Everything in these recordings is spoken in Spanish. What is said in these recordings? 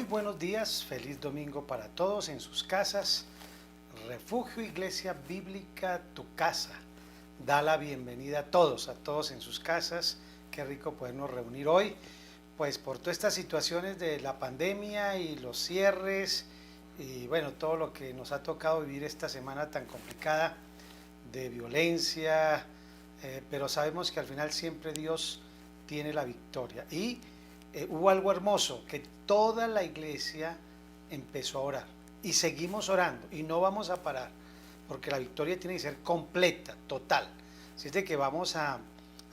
Muy buenos días, feliz domingo para todos en sus casas. Refugio Iglesia Bíblica, tu casa. Da la bienvenida a todos en sus casas. Qué rico podernos reunir hoy, pues por todas estas situaciones de la pandemia y los cierres y bueno, todo lo que nos ha tocado vivir esta semana tan complicada de violencia, pero sabemos que al final siempre Dios tiene la victoria. Y hubo algo hermoso, que toda la iglesia empezó a orar y seguimos orando y no vamos a parar porque la victoria tiene que ser completa, total. Así es de que vamos a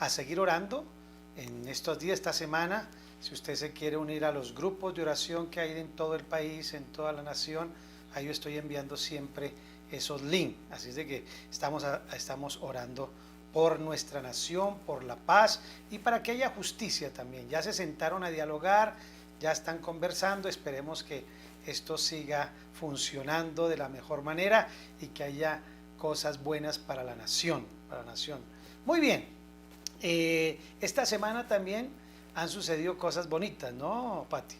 seguir orando en estos días, esta semana. Si usted se quiere unir a los grupos de oración que hay en todo el país, en toda la nación, ahí yo estoy enviando siempre esos links. Así es de que estamos orando por nuestra nación, por la paz y para que haya justicia también. Ya se sentaron a dialogar, ya están conversando, esperemos que esto siga funcionando de la mejor manera y que haya cosas buenas para la nación, Muy bien, esta semana también han sucedido cosas bonitas, ¿no, Pati?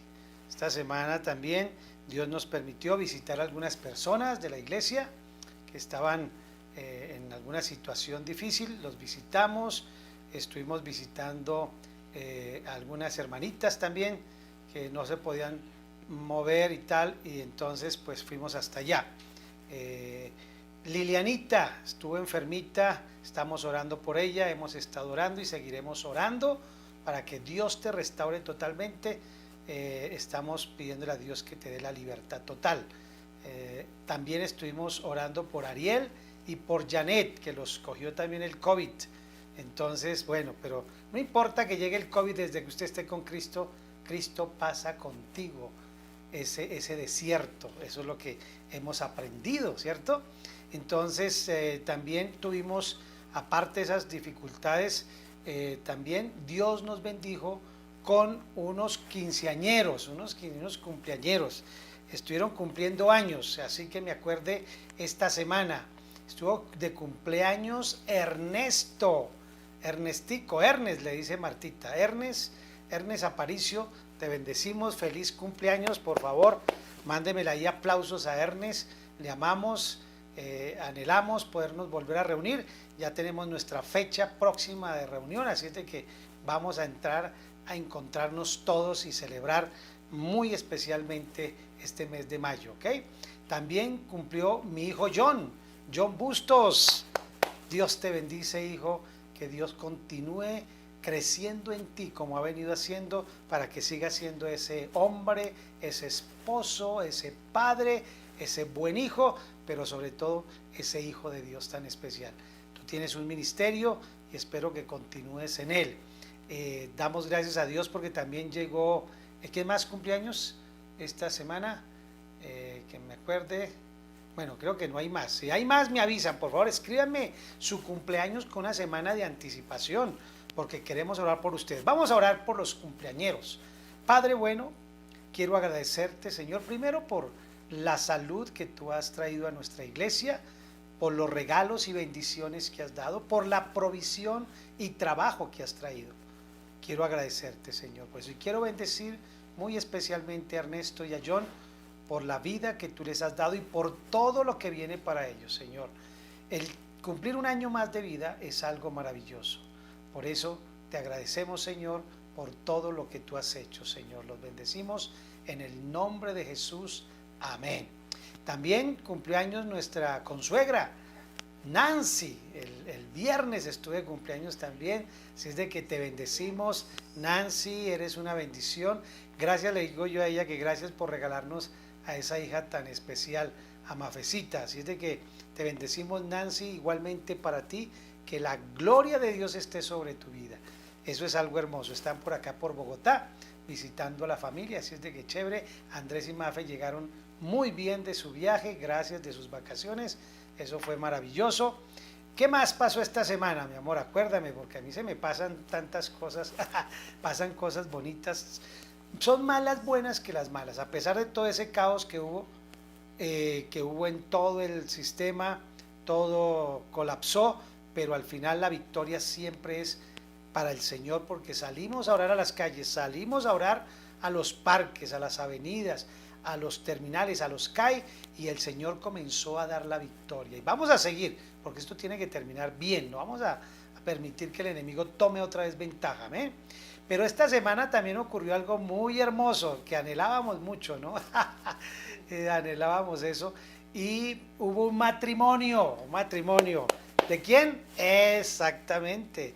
Esta semana también Dios nos permitió visitar a algunas personas de la iglesia que estaban en alguna situación difícil. Los visitamos, estuvimos visitando a algunas hermanitas también que no se podían mover y tal, y entonces pues fuimos hasta allá. Lilianita estuvo enfermita, estamos orando por ella, hemos estado orando y seguiremos orando para que Dios te restaure totalmente. Estamos pidiéndole a Dios que te dé la libertad total. También estuvimos orando por Ariel y por Janet, que los cogió también el COVID. Entonces, bueno, pero no importa que llegue el COVID, desde que usted esté con Cristo, Cristo pasa contigo ese desierto. Eso es lo que hemos aprendido, ¿cierto? Entonces, también tuvimos, aparte de esas dificultades, también Dios nos bendijo con unos quinceañeros, unos cumpleañeros. Estuvieron cumpliendo años, así que me acuerde esta semana. Estuvo de cumpleaños Ernestico, Ernest le dice Martita, Ernest Aparicio, te bendecimos, feliz cumpleaños, por favor, mándemela ahí aplausos a Ernest, le amamos, anhelamos podernos volver a reunir, ya tenemos nuestra fecha próxima de reunión, así es de que vamos a entrar a encontrarnos todos y celebrar muy especialmente este mes de mayo, ¿ok? También cumplió mi hijo John Bustos. Dios te bendice, hijo, que Dios continúe creciendo en ti como ha venido haciendo, para que siga siendo ese hombre, ese esposo, ese padre, ese buen hijo, pero sobre todo ese hijo de Dios tan especial. Tú tienes un ministerio y espero que continúes en él. Damos gracias a Dios porque también llegó, ¿qué más cumpleaños esta semana? Que me acuerde. Bueno, creo que no hay más. Si hay más, me avisan. Por favor, escríbanme su cumpleaños con una semana de anticipación, porque queremos orar por ustedes. Vamos a orar por los cumpleañeros. Padre bueno, quiero agradecerte, Señor, primero por la salud que tú has traído a nuestra iglesia, por los regalos y bendiciones que has dado, por la provisión y trabajo que has traído. Quiero agradecerte, Señor, pues, y quiero bendecir muy especialmente a Ernesto y a John por la vida que tú les has dado y por todo lo que viene para ellos, Señor. El cumplir un año más de vida es algo maravilloso. Por eso te agradecemos, Señor, por todo lo que tú has hecho, Señor. Los bendecimos en el nombre de Jesús. Amén. También cumpleaños nuestra consuegra, Nancy. El viernes estuve de cumpleaños también, así es de que te bendecimos, Nancy, eres una bendición. Gracias, le digo yo a ella, que gracias por regalarnos a esa hija tan especial, a Mafecita. Así es de que te bendecimos, Nancy, igualmente para ti, que la gloria de Dios esté sobre tu vida. Eso es algo hermoso. Están por acá, por Bogotá, visitando a la familia, así es de que chévere. Andrés y Mafe llegaron muy bien de su viaje, gracias, de sus vacaciones. Eso fue maravilloso. ¿Qué más pasó esta semana, mi amor? Acuérdame, porque a mí se me pasan tantas cosas, pasan cosas bonitas. Son más las buenas que las malas, a pesar de todo ese caos que hubo en todo el sistema, todo colapsó, pero al final la victoria siempre es para el Señor, porque salimos a orar a las calles, salimos a orar a los parques, a las avenidas, a los terminales, a los CAI, y el Señor comenzó a dar la victoria. Y vamos a seguir, porque esto tiene que terminar bien, no vamos a permitir que el enemigo tome otra vez ventaja. ¿eh? Pero esta semana también ocurrió algo muy hermoso, que anhelábamos mucho, ¿no? Anhelábamos eso, y hubo un matrimonio. ¿De quién? Exactamente,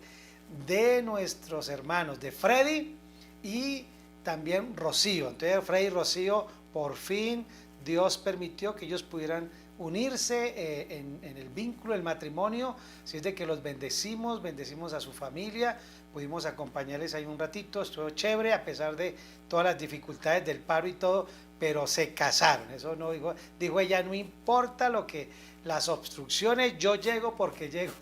de nuestros hermanos, de Freddy y también Rocío. Entonces Freddy y Rocío, por fin Dios permitió que ellos pudieran unirse en el vínculo del matrimonio. Así es de que los bendecimos a su familia, pudimos acompañarles ahí un ratito, estuvo chévere a pesar de todas las dificultades del paro y todo, pero se casaron. Eso no dijo ella, no importa lo que las obstrucciones, yo llego porque llego.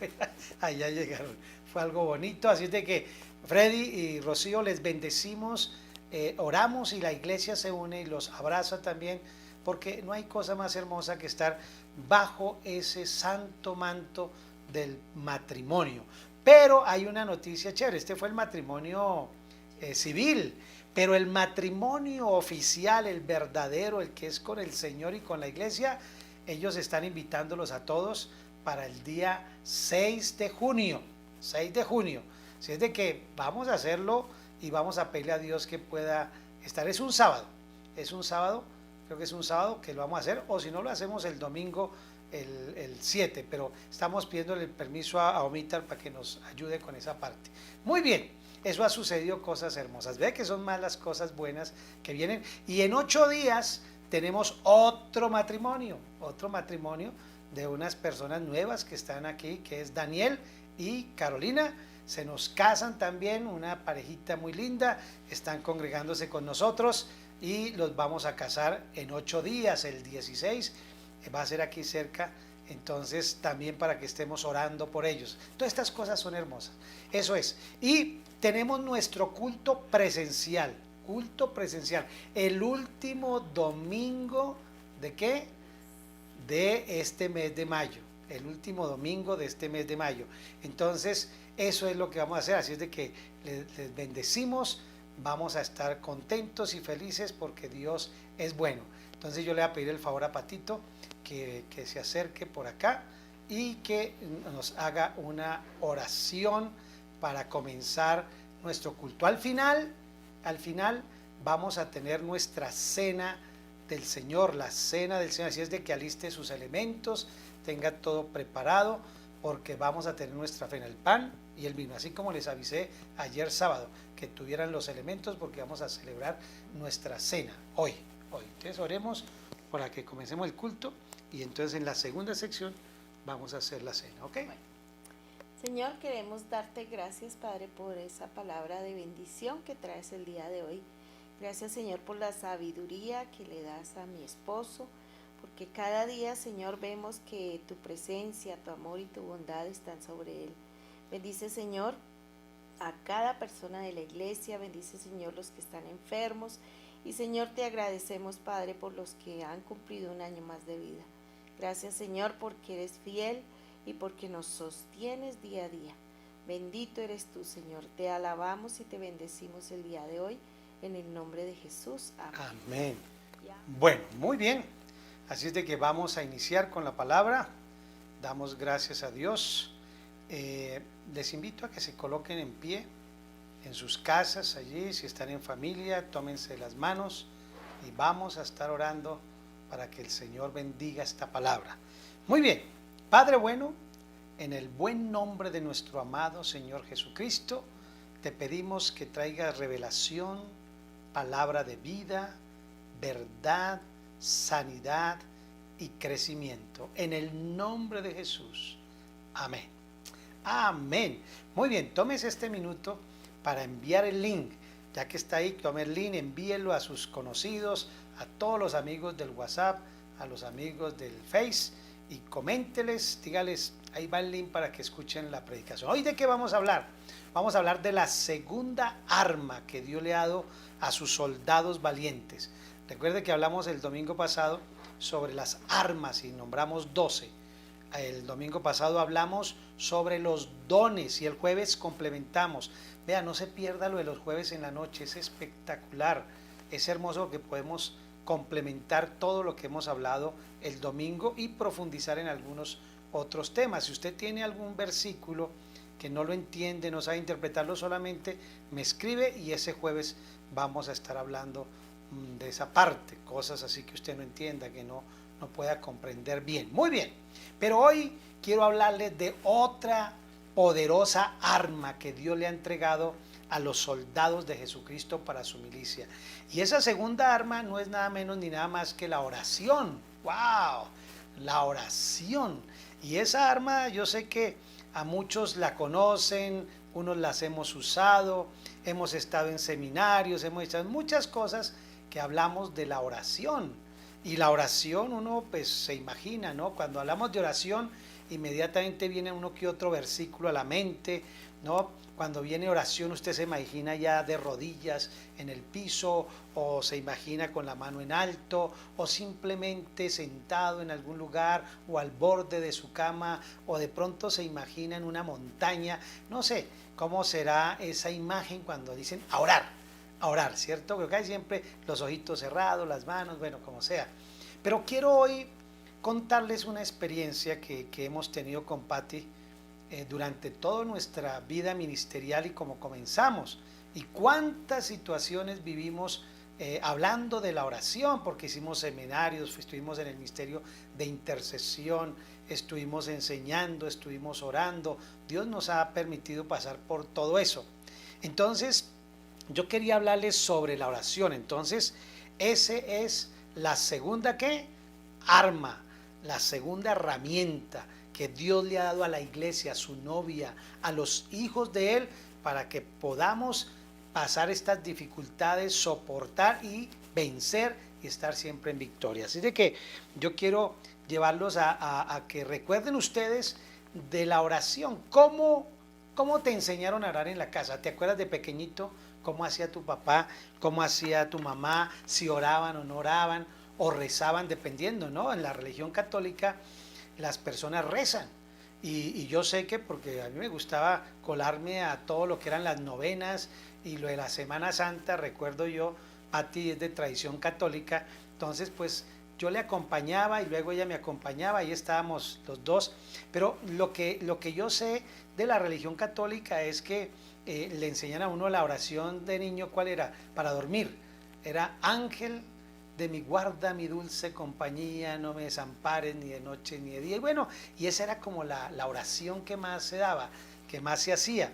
Allá llegaron, fue algo bonito. Así es de que Freddy y Rocío les bendecimos, oramos y la iglesia se une y los abraza también, porque no hay cosa más hermosa que estar bajo ese santo manto del matrimonio. Pero hay una noticia chévere, este fue el matrimonio civil, pero el matrimonio oficial, el verdadero, el que es con el Señor y con la iglesia, ellos están invitándolos a todos para el día 6 de junio. 6 de junio. Así es de que vamos a hacerlo y vamos a pedirle a Dios que pueda estar. Es un sábado, creo que es un sábado que lo vamos a hacer, o si no lo hacemos el domingo, el 7, pero estamos pidiéndole el permiso a Omitar para que nos ayude con esa parte. Muy bien, eso ha sucedido, cosas hermosas. Ve que son más las cosas buenas que vienen, y en 8 días tenemos otro matrimonio de unas personas nuevas que están aquí, que es Daniel y Carolina. Se nos casan también, una parejita muy linda, están congregándose con nosotros y los vamos a casar en 8 días, el 16, va a ser aquí cerca, entonces también para que estemos orando por ellos. Todas estas cosas son hermosas, eso es. Y tenemos nuestro culto presencial, el último domingo, ¿de qué? De este mes de mayo, el último domingo de este mes de mayo. Entonces, eso es lo que vamos a hacer, así es de que les bendecimos, vamos a estar contentos y felices porque Dios es bueno. Entonces yo le voy a pedir el favor a Patito que se acerque por acá y que nos haga una oración para comenzar nuestro culto. Al final vamos a tener nuestra cena del Señor, la cena del Señor, así es de que aliste sus elementos, tenga todo preparado, porque vamos a tener nuestra cena, el pan y el vino, así como les avisé ayer sábado, que tuvieran los elementos, porque vamos a celebrar nuestra cena hoy. Entonces oremos para que comencemos el culto, y entonces en la segunda sección vamos a hacer la cena, ¿ok? Bueno. Señor, queremos darte gracias, Padre, por esa palabra de bendición que traes el día de hoy. Gracias, Señor, por la sabiduría que le das a mi esposo, porque cada día, Señor, vemos que tu presencia, tu amor y tu bondad están sobre él. Bendice, Señor, a cada persona de la iglesia, bendice, Señor, los que están enfermos, y, Señor, te agradecemos, Padre, por los que han cumplido un año más de vida. Gracias, Señor, porque eres fiel y porque nos sostienes día a día. Bendito eres tú, Señor. Te alabamos y te bendecimos el día de hoy, en el nombre de Jesús. Amén. Amén. Bueno, muy bien. Así es de que vamos a iniciar con la palabra. Damos gracias a Dios. Les invito a que se coloquen en pie en sus casas allí, si están en familia, tómense las manos y vamos a estar orando para que el Señor bendiga esta palabra. Muy bien, Padre bueno, en el buen nombre de nuestro amado Señor Jesucristo, te pedimos que traigas revelación, palabra de vida, verdad, sanidad y crecimiento. En el nombre de Jesús. Amén. Amén. Muy bien, tómese este minuto para enviar el link. Ya que está ahí, tome el link, envíelo a sus conocidos, a todos los amigos del WhatsApp, a los amigos del Face, y coménteles, dígales, ahí va el link para que escuchen la predicación. ¿Hoy de qué vamos a hablar? Vamos a hablar de la segunda arma que Dios le ha dado a sus soldados valientes. Recuerde que hablamos el domingo pasado sobre las armas y nombramos 12. El domingo pasado hablamos sobre los dones y el jueves complementamos. Vea, no se pierda lo de los jueves en la noche, es espectacular, es hermoso que podemos complementar todo lo que hemos hablado el domingo y profundizar en algunos otros temas. Si usted tiene algún versículo que no lo entiende, no sabe interpretarlo, solamente me escribe y ese jueves vamos a estar hablando de esa parte, cosas así que usted no entienda, que no pueda comprender bien. Muy bien, pero hoy quiero hablarles de otra poderosa arma que Dios le ha entregado a los soldados de Jesucristo para su milicia. Y esa segunda arma no es nada menos ni nada más que la oración. ¡Wow! La oración. Y esa arma yo sé que a muchos la conocen, unos las hemos usado, hemos estado en seminarios, hemos hecho muchas cosas que hablamos de la oración. Y la oración uno pues se imagina, ¿no? Cuando hablamos de oración inmediatamente viene uno que otro versículo a la mente, ¿no? Cuando viene oración usted se imagina ya de rodillas en el piso o se imagina con la mano en alto o simplemente sentado en algún lugar o al borde de su cama o de pronto se imagina en una montaña. No sé cómo será esa imagen cuando dicen a orar, ¿cierto? Creo que hay siempre los ojitos cerrados, las manos, bueno, como sea. Pero quiero hoy contarles una experiencia que hemos tenido con Patti durante toda nuestra vida ministerial y cómo comenzamos. Y cuántas situaciones vivimos hablando de la oración, porque hicimos seminarios, estuvimos en el ministerio de intercesión, estuvimos enseñando, estuvimos orando. Dios nos ha permitido pasar por todo eso. Entonces, yo quería hablarles sobre la oración. Entonces, ese es la segunda ¿qué? Arma, la segunda herramienta que Dios le ha dado a la iglesia, a su novia, a los hijos de Él, para que podamos pasar estas dificultades, soportar y vencer y estar siempre en victoria. Así de que yo quiero llevarlos a que recuerden ustedes de la oración. ¿Cómo te enseñaron a orar en la casa? ¿Te acuerdas de pequeñito? ¿Cómo hacía tu papá? ¿Cómo hacía tu mamá? Si oraban o no oraban o rezaban, dependiendo, ¿no? En la religión católica las personas rezan y yo sé que porque a mí me gustaba colarme a todo lo que eran las novenas y lo de la Semana Santa. Recuerdo yo, Patti es de tradición católica, entonces pues yo le acompañaba y luego ella me acompañaba y estábamos los dos. Pero lo que yo sé de la religión católica es que le enseñan a uno la oración de niño. ¿Cuál era? Para dormir. Era: ángel de mi guarda, mi dulce compañía, no me desampares ni de noche ni de día. Y bueno, y esa era como la oración que más se daba, que más se hacía.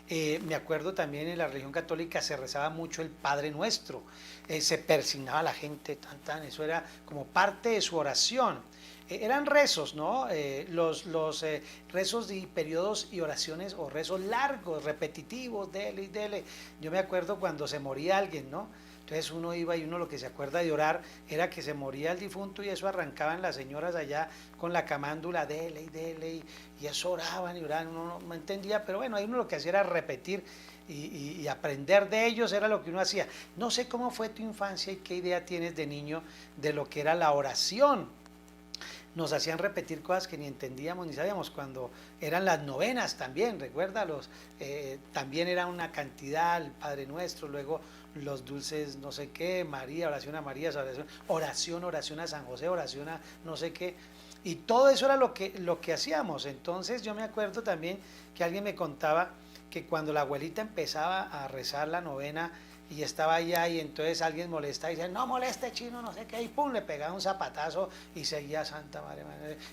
Me acuerdo también en la religión católica se rezaba mucho el Padre Nuestro, se persignaba la gente, eso era como parte de su oración. Eran rezos, ¿no? Los rezos y periodos y oraciones o rezos largos, repetitivos, dele y dele. Yo me acuerdo cuando se moría alguien, ¿no? Entonces uno iba y uno lo que se acuerda de orar era que se moría el difunto y eso arrancaban las señoras allá con la camándula, dele y dele, y eso oraban y oraban, uno no entendía, pero bueno, ahí uno lo que hacía era repetir y aprender de ellos, era lo que uno hacía. No sé cómo fue tu infancia y qué idea tienes de niño de lo que era la oración. Nos hacían repetir cosas que ni entendíamos ni sabíamos. Cuando eran las novenas también, recuerda, también era una cantidad, el Padre Nuestro, luego los dulces no sé qué, María, oración a María, oración a San José, oración a no sé qué, y todo eso era lo que hacíamos. Entonces yo me acuerdo también que alguien me contaba que cuando la abuelita empezaba a rezar la novena y estaba allá y entonces alguien molesta y dice: no moleste, chino, no sé qué, y pum, le pegaba un zapatazo y seguía Santa María,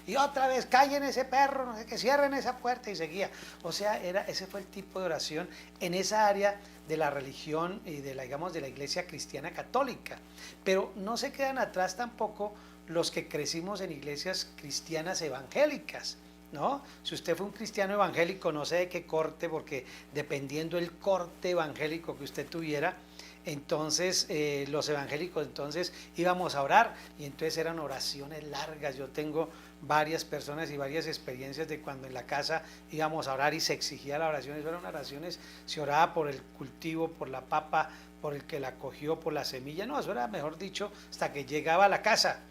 y otra vez: callen ese perro, no sé qué, cierren esa puerta, y seguía. O sea, ese fue el tipo de oración en esa área de la religión y de la iglesia cristiana católica. Pero no se quedan atrás tampoco los que crecimos en iglesias cristianas evangélicas, ¿no? Si usted fue un cristiano evangélico, no sé de qué corte, porque dependiendo el corte evangélico que usted tuviera, entonces los evangélicos entonces íbamos a orar y entonces eran oraciones largas. Yo tengo varias personas y varias experiencias de cuando en la casa íbamos a orar y se exigía la oración. Eso eran oraciones, se oraba por el cultivo, por la papa, por el que la cogió, por la semilla, no, eso era, mejor dicho, hasta que llegaba a la casa.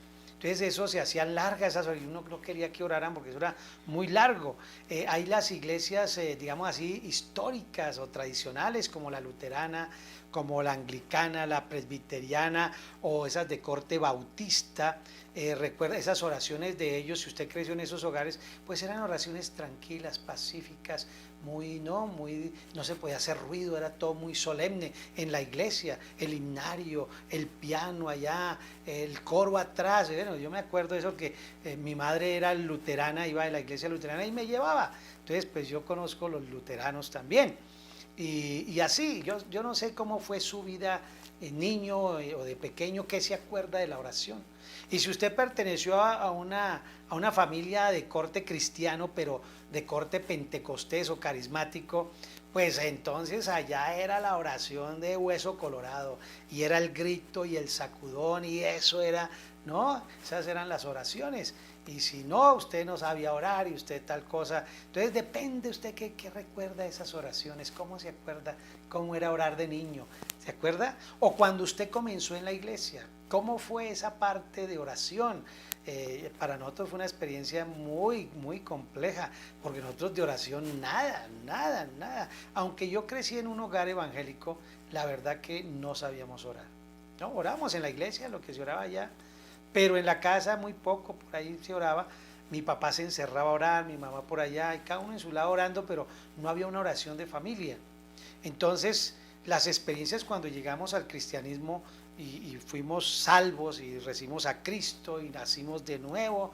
Entonces eso se hacía larga, esas horas, y uno no quería que oraran porque eso era muy largo. Hay las iglesias, digamos así, históricas o tradicionales, como la luterana, como la anglicana, la presbiteriana o esas de corte bautista. Recuerda esas oraciones de ellos, si usted creció en esos hogares, pues eran oraciones tranquilas, pacíficas, no se podía hacer ruido, era todo muy solemne. En la iglesia, el himnario, el piano allá, el coro atrás. Bueno, yo me acuerdo de eso, que mi madre era luterana, iba a la iglesia luterana y me llevaba. Entonces, pues yo conozco los luteranos también. Y así, yo no sé cómo fue su vida de niño o de pequeño, qué se acuerda de la oración. Y si usted perteneció a una familia de corte cristiano, pero de corte pentecostés o carismático, pues entonces allá era la oración de hueso colorado, y era el grito y el sacudón, y eso era, ¿no? Esas eran las oraciones. Y si no, usted no sabía orar y usted tal cosa. Entonces depende usted qué recuerda de esas oraciones, cómo se acuerda, cómo era orar de niño, ¿se acuerda? O cuando usted comenzó en la iglesia, ¿cómo fue esa parte de oración? Para nosotros fue una experiencia muy, muy compleja, porque nosotros de oración nada, nada, nada. Aunque yo crecí en un hogar evangélico, la verdad que no sabíamos orar. No, oramos en la iglesia, lo que se oraba allá, pero en la casa muy poco, por ahí se oraba. Mi papá se encerraba a orar, mi mamá por allá, y cada uno en su lado orando, pero no había una oración de familia. Entonces, las experiencias cuando llegamos al cristianismo y fuimos salvos y recibimos a Cristo y nacimos de nuevo,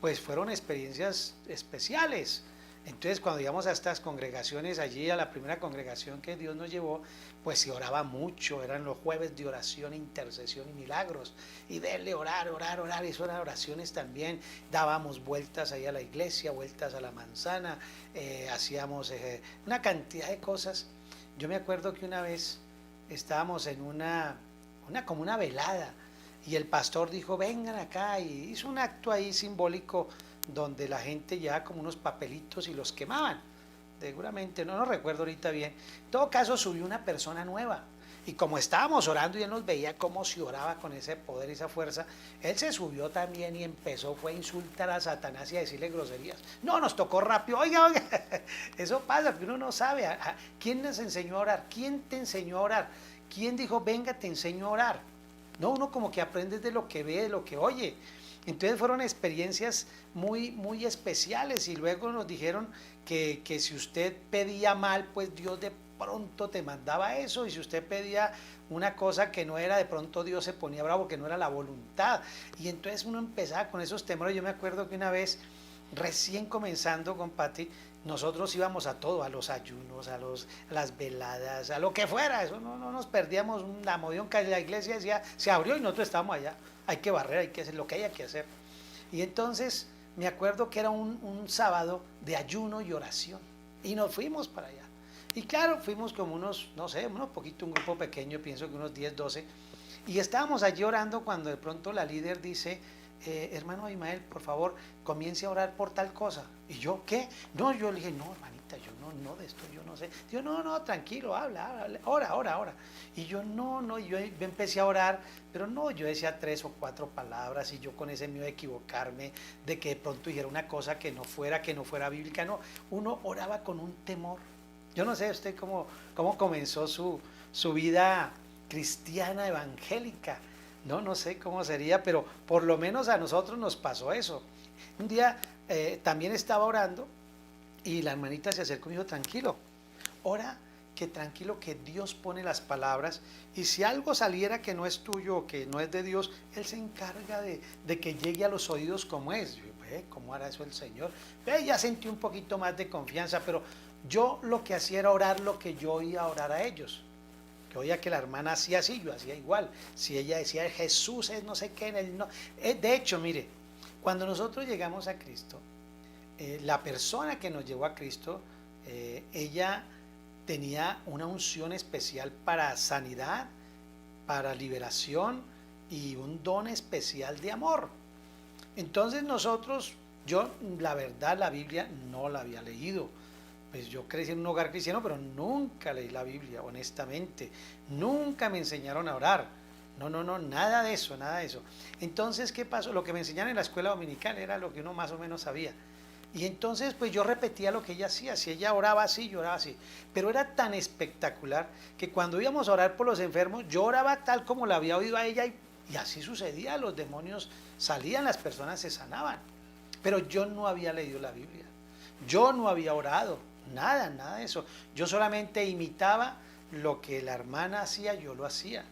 pues fueron experiencias especiales. Entonces, cuando íbamos a estas congregaciones, allí a la primera congregación que Dios nos llevó, pues se oraba mucho, eran los jueves de oración, intercesión y milagros, y verle orar, orar, orar, y eso eran oraciones también. Dábamos vueltas ahí a la iglesia, vueltas a la manzana, hacíamos una cantidad de cosas. Yo me acuerdo que una vez estábamos en como una velada, y el pastor dijo, vengan acá, y hizo un acto ahí simbólico donde la gente llevaba como unos papelitos y los quemaban. Seguramente, no recuerdo ahorita bien. En todo caso, subió una persona nueva. Y como estábamos orando y él nos veía cómo se oraba con ese poder y esa fuerza, él se subió también y fue a insultar a Satanás y a decirle groserías. No, nos tocó rápido. Oiga, oiga, eso pasa, que uno no sabe. ¿Quién nos enseñó a orar? ¿Quién te enseñó a orar? ¿Quién dijo, venga, te enseño a orar? No, uno como que aprende de lo que ve, de lo que oye. Entonces fueron experiencias muy, muy especiales, y luego nos dijeron que si usted pedía mal, pues Dios de pronto te mandaba eso, y si usted pedía una cosa que no era, de pronto Dios se ponía bravo, que no era la voluntad. Y entonces uno empezaba con esos temores. Yo me acuerdo que una vez, recién comenzando con Patti, nosotros íbamos a todo, a los ayunos, a las veladas, a lo que fuera. Eso no nos perdíamos una modionca. La iglesia decía, se abrió y nosotros estábamos allá. Hay que barrer, hay que hacer lo que haya que hacer. Y entonces me acuerdo que era un sábado de ayuno y oración, y nos fuimos para allá. Y claro, fuimos como unos, no sé, un grupo pequeño, pienso que unos 10, 12, y estábamos allí orando cuando de pronto la líder dice, hermano Abimael, por favor, comience a orar por tal cosa. Y yo, ¿qué? No, yo le dije, no, hermanita, yo no de esto, yo no sé. Yo, no, tranquilo, habla, ora. Y yo, yo empecé a orar, pero no, yo decía 3 o 4 palabras, y yo con ese miedo de equivocarme, de que de pronto dijera una cosa que no fuera bíblica. No, uno oraba con un temor. Yo no sé usted cómo comenzó su vida cristiana evangélica. No sé cómo sería, pero por lo menos a nosotros nos pasó eso. Un día también estaba orando, y la hermanita se acercó y me dijo, tranquilo, ora, que tranquilo, que Dios pone las palabras, y si algo saliera que no es tuyo o que no es de Dios, Él se encarga de que llegue a los oídos como es. Yo, ¿cómo hará eso el Señor? Ya sentí un poquito más de confianza, pero yo lo que hacía era orar lo que yo oía orar a ellos. Que oía que la hermana hacía así, yo hacía igual. Si ella decía Jesús es no sé qué, no. De hecho, mire, cuando nosotros llegamos a Cristo, la persona que nos llevó a Cristo, ella tenía una unción especial para sanidad, para liberación, y un don especial de amor. Entonces yo la verdad la Biblia no la había leído. Pues yo crecí en un hogar cristiano, pero nunca leí la Biblia, honestamente. Nunca me enseñaron a orar. No, no, no, nada de eso, nada de eso. Entonces, ¿qué pasó? Lo que me enseñaron en la escuela dominical era lo que uno más o menos sabía. Y entonces, pues yo repetía lo que ella hacía. Si ella oraba así, yo oraba así. Pero era tan espectacular que cuando íbamos a orar por los enfermos, yo oraba tal como la había oído a ella y así sucedía. Los demonios salían, las personas se sanaban. Pero yo no había leído la Biblia. Yo no había orado. Nada, nada de eso. Yo solamente imitaba lo que la hermana hacía, yo lo hacía.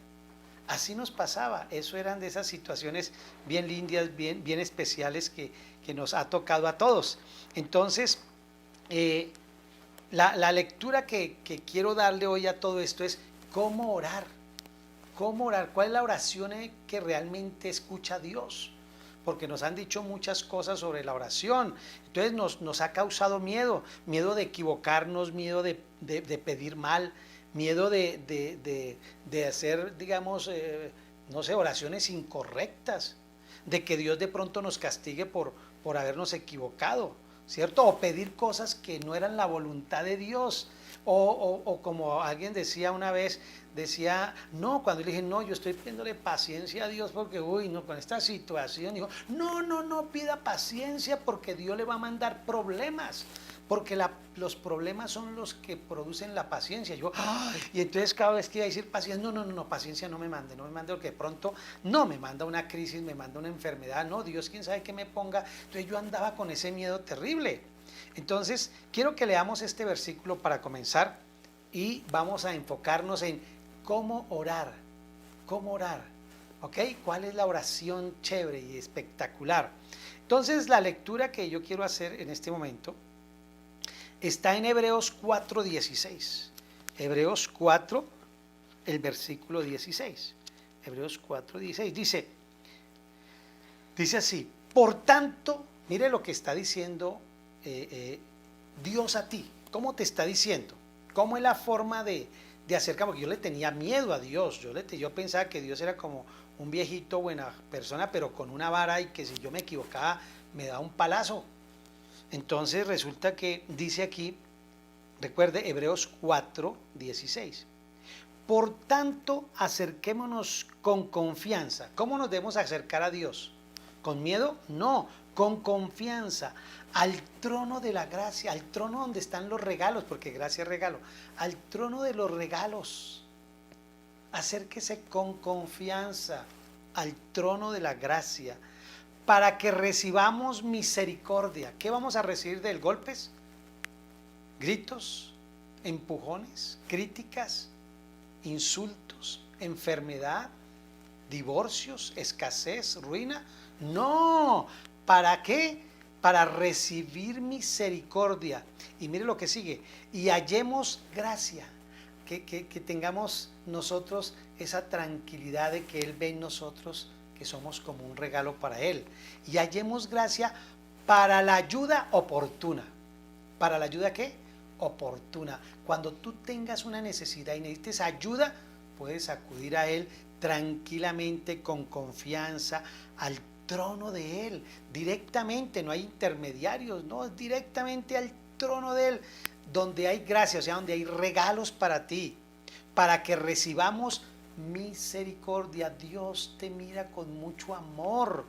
Así nos pasaba. Eso eran de esas situaciones bien lindas, bien especiales que nos ha tocado a todos. Entonces, la lectura que quiero darle hoy a todo esto es cómo orar. ¿Cómo orar? ¿Cuál es la oración que realmente escucha a Dios? Porque nos han dicho muchas cosas sobre la oración. Entonces nos ha causado miedo de equivocarnos, miedo de pedir mal, miedo de hacer, digamos, no sé, oraciones incorrectas, de que Dios de pronto nos castigue por habernos equivocado, ¿cierto? O pedir cosas que no eran la voluntad de Dios. O como alguien decía una vez, decía, no, cuando le dije, no, yo estoy pidiéndole paciencia a Dios porque, uy, no, con esta situación, dijo, no, no, no pida paciencia porque Dios le va a mandar problemas, porque los problemas son los que producen la paciencia. Yo, ¡ay! Y entonces cada vez que iba a decir paciencia, no, no, no, paciencia no me mande porque de pronto no me manda una crisis, me manda una enfermedad, no, Dios quién sabe qué me ponga. Entonces yo andaba con ese miedo terrible. Entonces, quiero que leamos este versículo para comenzar y vamos a enfocarnos en cómo orar, ¿ok? ¿Cuál es la oración chévere y espectacular? Entonces, la lectura que yo quiero hacer en este momento está en Hebreos 4:16. Hebreos 4, el versículo 16. Hebreos 4:16 dice así, por tanto, mire lo que está diciendo Dios a ti. ¿Cómo te está diciendo? ¿Cómo es la forma de acercar? Porque yo le tenía miedo a Dios. Yo pensaba que Dios era como un viejito buena persona, pero con una vara y que si yo me equivocaba me daba un palazo. Entonces resulta que dice aquí, recuerde Hebreos 4:16. Por tanto, acerquémonos con confianza. ¿Cómo nos debemos acercar a Dios? ¿Con miedo? No, con confianza. Al trono de la gracia, al trono donde están los regalos, porque gracia es regalo. Al trono de los regalos. Acérquese con confianza al trono de la gracia para que recibamos misericordia. ¿Qué vamos a recibir de él? ¿Golpes? ¿Gritos? ¿Empujones? ¿Críticas? ¿Insultos? ¿Enfermedad? ¿Divorcios? ¿Escasez? ¿Ruina? No. ¿Para qué? Para recibir misericordia. Y mire lo que sigue. Y hallemos gracia. Que tengamos nosotros esa tranquilidad de que Él ve en nosotros que somos como un regalo para Él. Y hallemos gracia para la ayuda oportuna. ¿Para la ayuda qué? Oportuna. Cuando tú tengas una necesidad y necesites ayuda, puedes acudir a Él tranquilamente, con confianza, al trono de Él, directamente, no hay intermediarios, no, directamente al trono de Él, donde hay gracia, o sea, donde hay regalos para ti, para que recibamos misericordia. Dios te mira con mucho amor,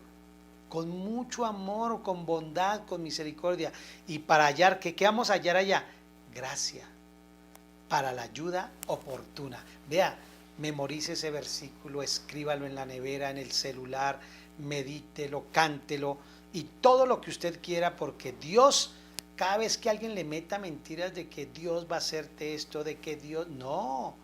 con bondad, con misericordia. Y para hallar, ¿qué vamos a hallar allá? Gracia, para la ayuda oportuna. Vea, memorice ese versículo, escríbalo en la nevera, en el celular, medítelo, cántelo y todo lo que usted quiera, porque Dios, cada vez que alguien le meta mentiras de que Dios va a hacerte esto, de que Dios no,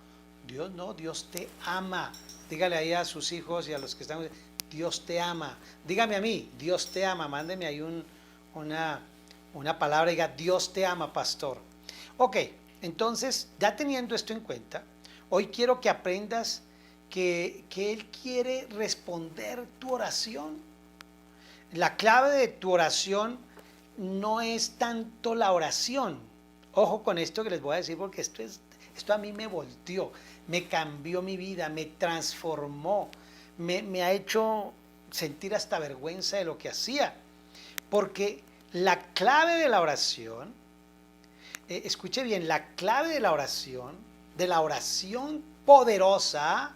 Dios te ama. Dígale ahí a sus hijos y a los que están, Dios te ama. Dígame a mí, Dios te ama. Mándeme ahí una palabra, diga, Dios te ama, pastor. Ok, entonces, ya teniendo esto en cuenta, hoy quiero que aprendas que Él quiere responder tu oración. La clave de tu oración no es tanto la oración. Ojo con esto que les voy a decir, porque esto a mí me volteó, me cambió mi vida, me transformó, me ha hecho sentir hasta vergüenza de lo que hacía. Porque la clave de la oración, escuche bien, la clave de la oración poderosa,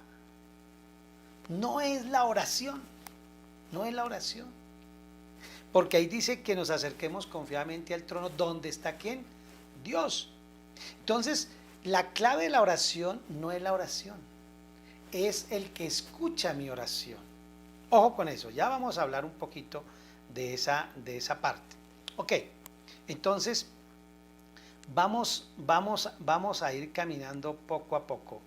no es la oración, no es la oración. Porque ahí dice que nos acerquemos confiadamente al trono, donde está ¿quién? Dios. Entonces, la clave de la oración no es la oración, es el que escucha mi oración. Ojo con eso, ya vamos a hablar un poquito de esa parte. Ok, entonces vamos a ir caminando poco a poco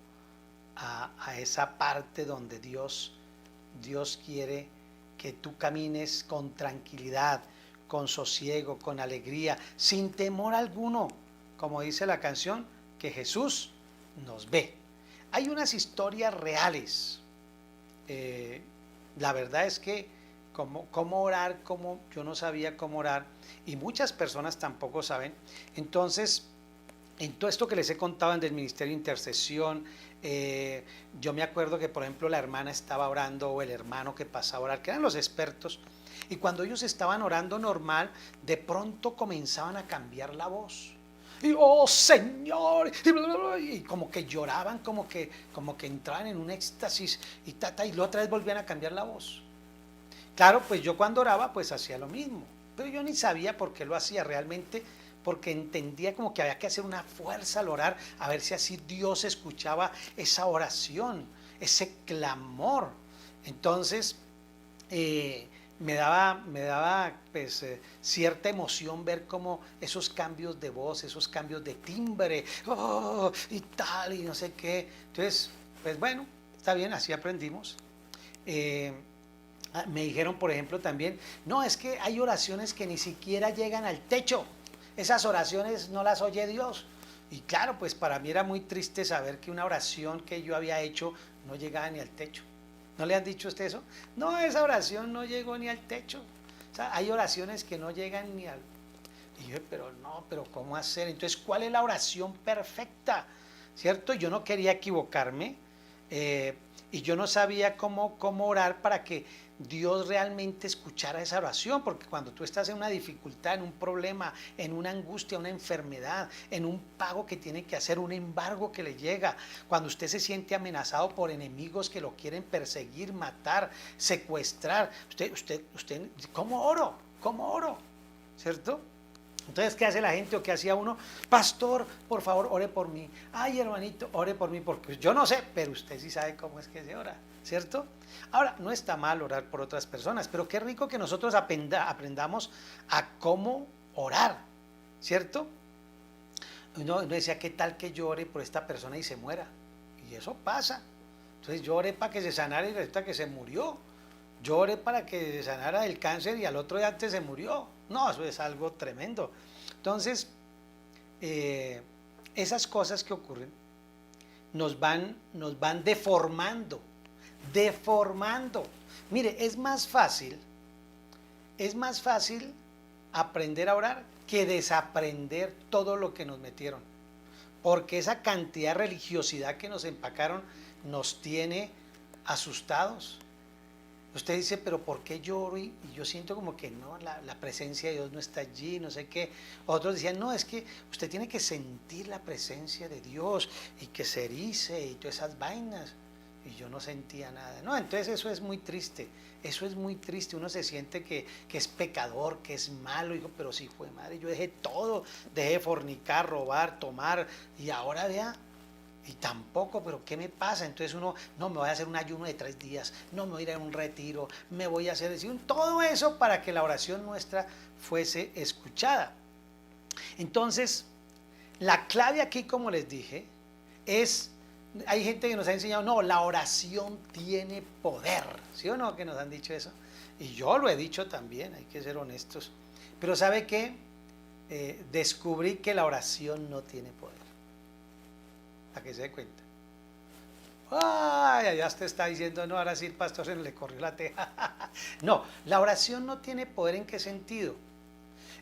a esa parte donde Dios quiere que tú camines con tranquilidad, con sosiego, con alegría, sin temor alguno, como dice la canción, que Jesús nos ve. Hay unas historias reales. La verdad es que cómo orar, yo no sabía cómo orar, y muchas personas tampoco saben. Entonces, en todo esto que les he contado del ministerio de intercesión, yo me acuerdo que, por ejemplo, la hermana estaba orando, o el hermano que pasaba a orar, que eran los expertos, y cuando ellos estaban orando normal, de pronto comenzaban a cambiar la voz. Y oh Señor, y como que lloraban, como que entraban en un éxtasis, y luego otra vez volvían a cambiar la voz. Claro, pues yo cuando oraba pues hacía lo mismo, pero yo ni sabía por qué lo hacía realmente, porque entendía como que había que hacer una fuerza al orar, a ver si así Dios escuchaba esa oración, ese clamor. Entonces me daba pues cierta emoción ver cómo esos cambios de voz, esos cambios de timbre, y tal, y no sé qué. Entonces, pues bueno, está bien, así aprendimos. Me dijeron, por ejemplo, también, no, es que hay oraciones que ni siquiera llegan al techo. Esas oraciones no las oye Dios. Y claro, pues para mí era muy triste saber que una oración que yo había hecho no llegaba ni al techo. ¿No le han dicho a usted eso? No, esa oración no llegó ni al techo. O sea, hay oraciones que no llegan ni al... Y yo, pero ¿cómo hacer? Entonces, ¿cuál es la oración perfecta? ¿Cierto? Yo no quería equivocarme, y yo no sabía cómo orar para que Dios realmente escuchara esa oración, porque cuando tú estás en una dificultad, en un problema, en una angustia, una enfermedad, en un pago que tiene que hacer, un embargo que le llega, cuando usted se siente amenazado por enemigos que lo quieren perseguir, matar, secuestrar, usted, ¿cómo oro? ¿Cómo oro? ¿Cierto? Entonces, ¿qué hace la gente o qué hacía uno? Pastor, por favor, ore por mí. Ay, hermanito, ore por mí, porque yo no sé, pero usted sí sabe cómo es que se ora, ¿cierto? Ahora, no está mal orar por otras personas, pero qué rico que nosotros aprendamos a cómo orar, ¿cierto? Uno decía, ¿qué tal que yo ore por esta persona y se muera? Y eso pasa. Entonces yo oré para que se sanara y resulta que se murió. Yo oré para que se sanara del cáncer y al otro día antes se murió. No, eso es algo tremendo. Entonces, esas cosas que ocurren nos van deformando. Mire, es más fácil aprender a orar que desaprender todo lo que nos metieron. Porque esa cantidad de religiosidad que nos empacaron nos tiene asustados. Usted dice, pero ¿por qué lloro? Y yo siento como que no, la presencia de Dios no está allí, no sé qué. Otros decían, no, es que usted tiene que sentir la presencia de Dios y que se erice y todas esas vainas. Y yo no sentía nada. No, entonces eso es muy triste. Uno se siente que es pecador, que es malo. Digo, pero sí fue madre, yo dejé todo, dejé fornicar, robar, tomar, y ahora vea. Y tampoco, pero ¿qué me pasa? Entonces uno, no, me voy a hacer un ayuno de 3 días, no me voy a ir a un retiro, me voy a hacer todo eso para que la oración nuestra fuese escuchada. Entonces, la clave aquí, como les dije, es, hay gente que nos ha enseñado, no, la oración tiene poder, ¿sí o no? Que nos han dicho eso. Y yo lo he dicho también, hay que ser honestos. Pero ¿sabe qué? Descubrí que la oración no tiene poder. A que se dé cuenta. Ay, allá usted está diciendo, no, ahora sí el pastor se le corrió la teja. No, la oración no tiene poder. ¿En qué sentido?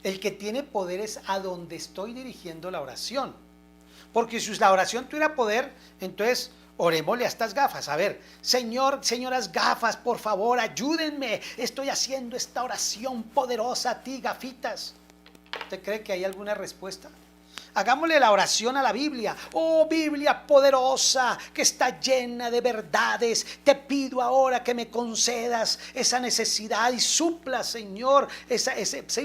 El que tiene poder es a donde estoy dirigiendo la oración. Porque si la oración tuviera poder, entonces orémosle a estas gafas. A ver, señoras gafas, por favor, ayúdenme. Estoy haciendo esta oración poderosa a ti, gafitas. ¿Usted cree que hay alguna respuesta? Hagámosle la oración a la Biblia. Oh Biblia poderosa, que está llena de verdades, te pido ahora que me concedas esa necesidad y suplas, Señor,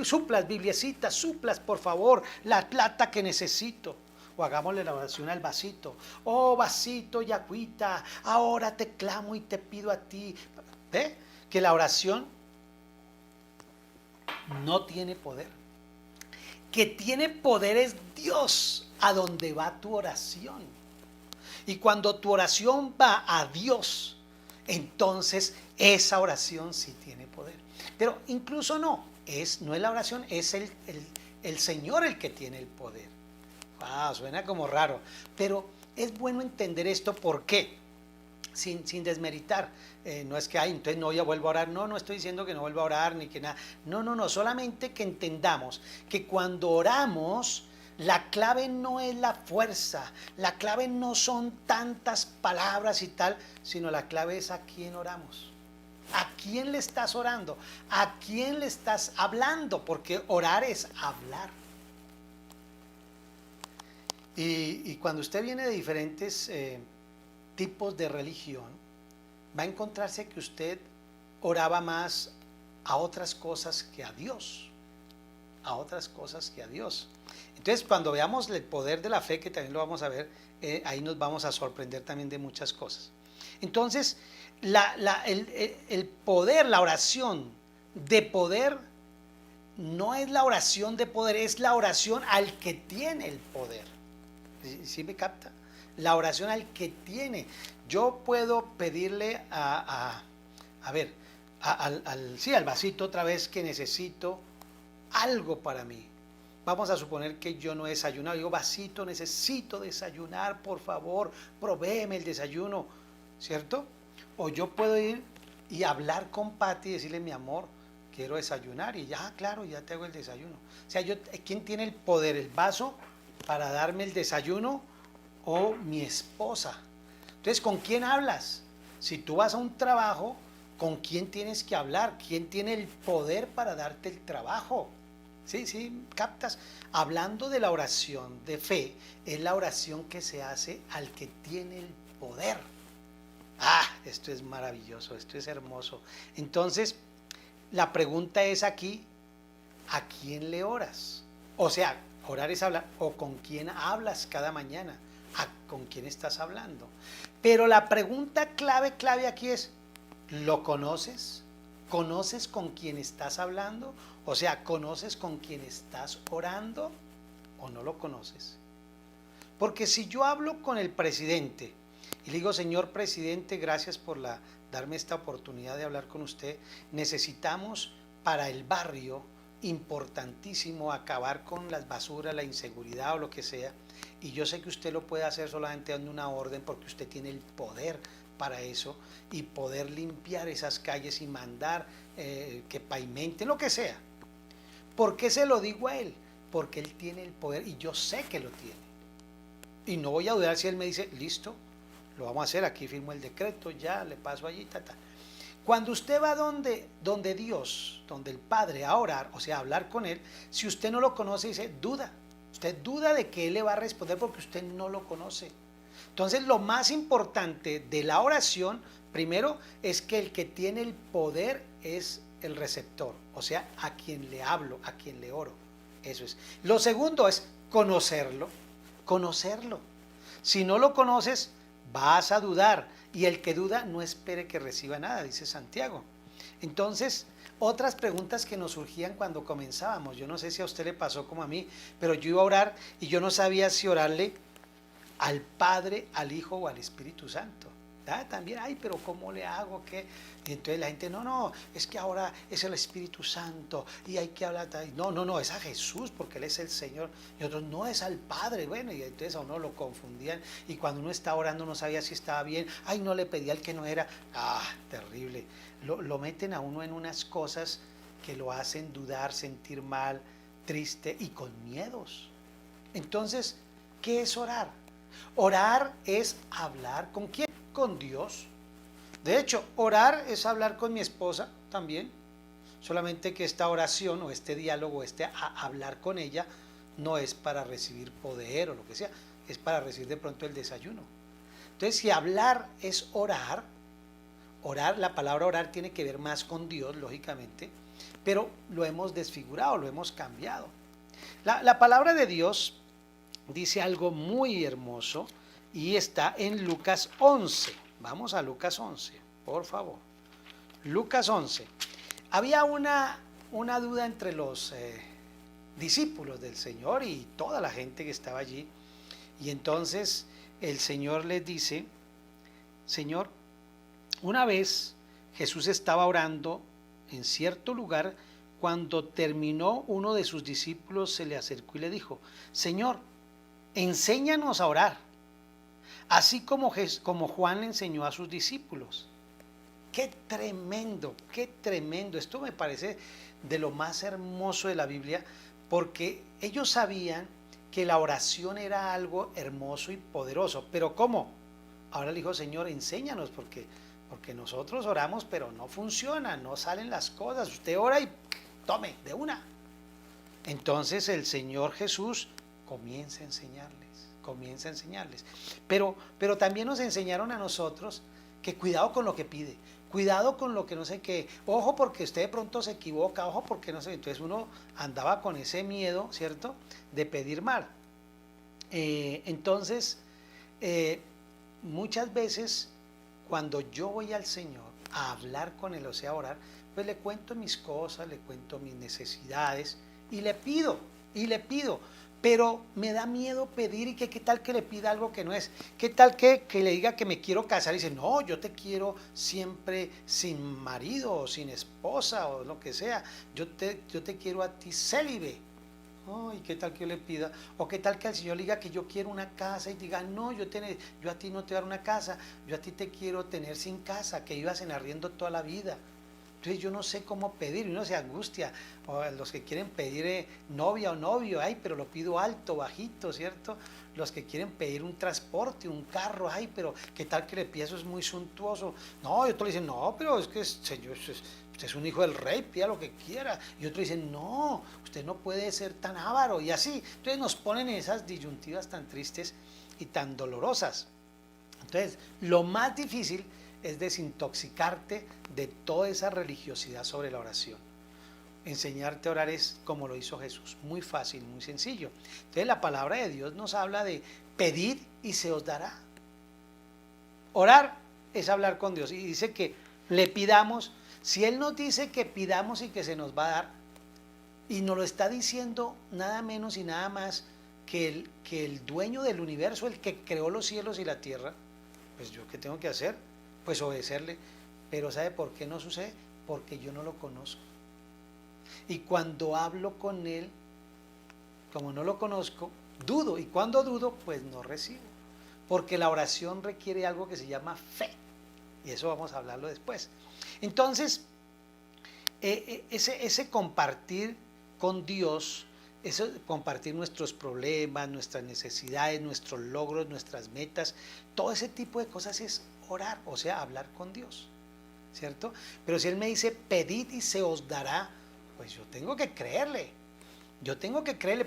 suplas, Bibliecita, suplas por favor la plata que necesito. O hagámosle la oración al vasito. Oh vasito y agüita, ahora te clamo y te pido a ti. ¿Ve? Que la oración no tiene poder. Que tiene poder es Dios a donde va tu oración. Y cuando tu oración va a Dios, entonces esa oración sí tiene poder. Pero incluso no es la oración, es el Señor el que tiene el poder. Wow, suena como raro, pero es bueno entender esto. ¿Por qué? Sin desmeritar, no es que entonces no, ya vuelvo a orar. No estoy diciendo que no vuelva a orar ni que nada. No, solamente que entendamos que cuando oramos, la clave no es la fuerza, la clave no son tantas palabras y tal, sino la clave es a quién oramos. ¿A quién le estás orando? ¿A quién le estás hablando? Porque orar es hablar. Y cuando usted viene de diferentes tipos de religión, va a encontrarse que usted oraba más a otras cosas que a Dios. A otras cosas que a Dios. Entonces, cuando veamos el poder de la fe, que también lo vamos a ver, ahí nos vamos a sorprender también de muchas cosas. Entonces, el poder, la oración de poder, no es la oración de poder, es la oración al que tiene el poder. ¿Sí me capta? La oración al que tiene. Yo puedo pedirle al vasito otra vez que necesito algo para mí. Vamos a suponer que yo no he desayunado. Digo, vasito, necesito desayunar, por favor, provéeme el desayuno, ¿cierto? O yo puedo ir y hablar con Pati y decirle, mi amor, quiero desayunar. Y ya, claro, ya te hago el desayuno. O sea, ¿quién tiene el poder? ¿El vaso para darme el desayuno o mi esposa? Entonces, ¿con quién hablas? Si tú vas a un trabajo, ¿con quién tienes que hablar? ¿Quién tiene el poder para darte el trabajo? Sí, captas. Hablando de la oración de fe, es la oración que se hace al que tiene el poder. Esto es maravilloso, esto es hermoso. Entonces, la pregunta es aquí, ¿a quién le oras? O sea, orar es hablar, o con quién hablas cada mañana, con quién estás hablando. Pero la pregunta clave aquí es, ¿lo conoces? ¿Conoces con quién estás hablando? O sea, ¿conoces con quién estás orando o no lo conoces? Porque si yo hablo con el presidente y le digo, señor presidente, gracias por darme esta oportunidad de hablar con usted, necesitamos para el barrio, importantísimo, acabar con las basuras, la inseguridad o lo que sea, y yo sé que usted lo puede hacer solamente dando una orden porque usted tiene el poder para eso y poder limpiar esas calles y mandar que pavimenten, lo que sea. ¿Por qué se lo digo a él? Porque él tiene el poder y yo sé que lo tiene. Y no voy a dudar si él me dice, listo, lo vamos a hacer, aquí firmo el decreto, ya le paso allí, Cuando usted va donde Dios, donde el Padre, a orar, o sea, a hablar con Él, si usted no lo conoce, dice, duda. Usted duda de que Él le va a responder porque usted no lo conoce. Entonces, lo más importante de la oración, primero, es que el que tiene el poder es el receptor, o sea, a quien le hablo, a quien le oro. Eso es. Lo segundo es conocerlo. Si no lo conoces, vas a dudar. Y el que duda no espere que reciba nada, dice Santiago. Entonces, otras preguntas que nos surgían cuando comenzábamos. Yo no sé si a usted le pasó como a mí, pero yo iba a orar y yo no sabía si orarle al Padre, al Hijo o al Espíritu Santo. También, pero ¿cómo le hago? ¿Qué? Y entonces la gente, no, es que ahora es el Espíritu Santo y hay que hablar. No, es a Jesús porque Él es el Señor. Y otros, no, es al Padre. Bueno, y entonces a uno lo confundían. Y cuando uno estaba orando no sabía si estaba bien. No le pedía al que no era. Terrible. Lo meten a uno en unas cosas que lo hacen dudar, sentir mal, triste y con miedos. Entonces, ¿qué es orar? Orar es hablar ¿con quién? Con Dios. De hecho, orar es hablar con mi esposa también, solamente que esta oración o este diálogo, hablar con ella, no es para recibir poder o lo que sea, es para recibir de pronto el desayuno. Entonces, si hablar es orar, la palabra orar tiene que ver más con Dios, lógicamente, pero lo hemos desfigurado, lo hemos cambiado. La palabra de Dios dice algo muy hermoso y está en Lucas 11. Vamos a Lucas 11, por favor. Lucas 11. Había una duda entre los discípulos del Señor y toda la gente que estaba allí. Y entonces el Señor les dice, Señor, una vez Jesús estaba orando en cierto lugar. Cuando terminó, uno de sus discípulos se le acercó y le dijo, Señor, enséñanos a orar, así como Juan le enseñó a sus discípulos. Qué tremendo, qué tremendo. Esto me parece de lo más hermoso de la Biblia, porque ellos sabían que la oración era algo hermoso y poderoso. Pero ¿cómo? Ahora le dijo, Señor, enséñanos, porque nosotros oramos, pero no funciona, no salen las cosas. Usted ora y tome, de una. Entonces el Señor Jesús comienza a enseñarles. Pero también nos enseñaron a nosotros que cuidado con lo que pide, cuidado con lo que no sé qué, ojo porque usted de pronto se equivoca, ojo porque no sé. Entonces uno andaba con ese miedo, ¿cierto?, de pedir mal. Entonces, muchas veces cuando yo voy al Señor a hablar con Él, o sea, a orar, pues le cuento mis cosas, le cuento mis necesidades y le pido, pero me da miedo pedir. Y que qué tal que le pida algo que no es, qué tal que le diga que me quiero casar y dice, no, yo te quiero siempre sin marido o sin esposa o lo que sea, yo te quiero a ti célibe. ¿Y qué tal que yo le pida? O qué tal que al Señor le diga que yo quiero una casa y diga, no, yo a ti no te voy a dar una casa, yo a ti te quiero tener sin casa, que ibas en arriendo toda la vida. Entonces yo no sé cómo pedir, y uno se angustia. O los que quieren pedir novia o novio, ay, pero lo pido alto, bajito, ¿cierto? Los que quieren pedir un transporte, un carro, ay, pero qué tal que le pida, eso es muy suntuoso. No, y otro le dicen, no, pero es que Señor, usted es un hijo del rey, pida lo que quiera. Y otro dicen, no, usted no puede ser tan avaro, y así. Entonces nos ponen en esas disyuntivas tan tristes y tan dolorosas. Entonces, lo más difícil es desintoxicarte de toda esa religiosidad sobre la oración. Enseñarte a orar es como lo hizo Jesús, muy fácil, muy sencillo. Entonces la palabra de Dios nos habla de pedir y se os dará. Orar es hablar con Dios y dice que le pidamos. Si Él nos dice que pidamos y que se nos va a dar, y nos lo está diciendo nada menos y nada más que el dueño del universo, el que creó los cielos y la tierra, pues yo ¿qué tengo que hacer? Pues obedecerle. Pero ¿sabe por qué no sucede? Porque yo no lo conozco. Y cuando hablo con Él, como no lo conozco, dudo. Y cuando dudo, pues no recibo. Porque la oración requiere algo que se llama fe. Y eso vamos a hablarlo después. Entonces, ese compartir con Dios, eso, compartir nuestros problemas, nuestras necesidades, nuestros logros, nuestras metas, todo ese tipo de cosas es orar, o sea, hablar con Dios, ¿cierto? Pero si Él me dice, pedid y se os dará, pues yo tengo que creerle.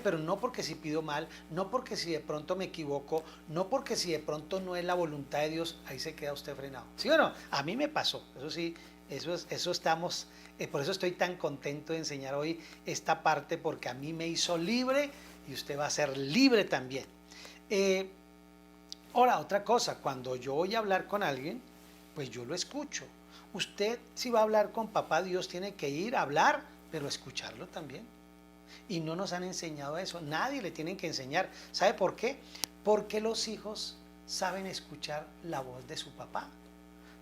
Pero no porque si pido mal, no porque si de pronto me equivoco, no porque si de pronto no es la voluntad de Dios, ahí se queda usted frenado. ¿Sí o no? A mí me pasó, eso sí, eso estamos, por eso estoy tan contento de enseñar hoy esta parte, porque a mí me hizo libre y usted va a ser libre también. Ahora, otra cosa, cuando yo voy a hablar con alguien, pues yo lo escucho. Usted, si va a hablar con papá Dios, tiene que ir a hablar, pero escucharlo también. Y no nos han enseñado eso, nadie le tiene que enseñar. ¿Sabe por qué? Porque los hijos saben escuchar la voz de su papá.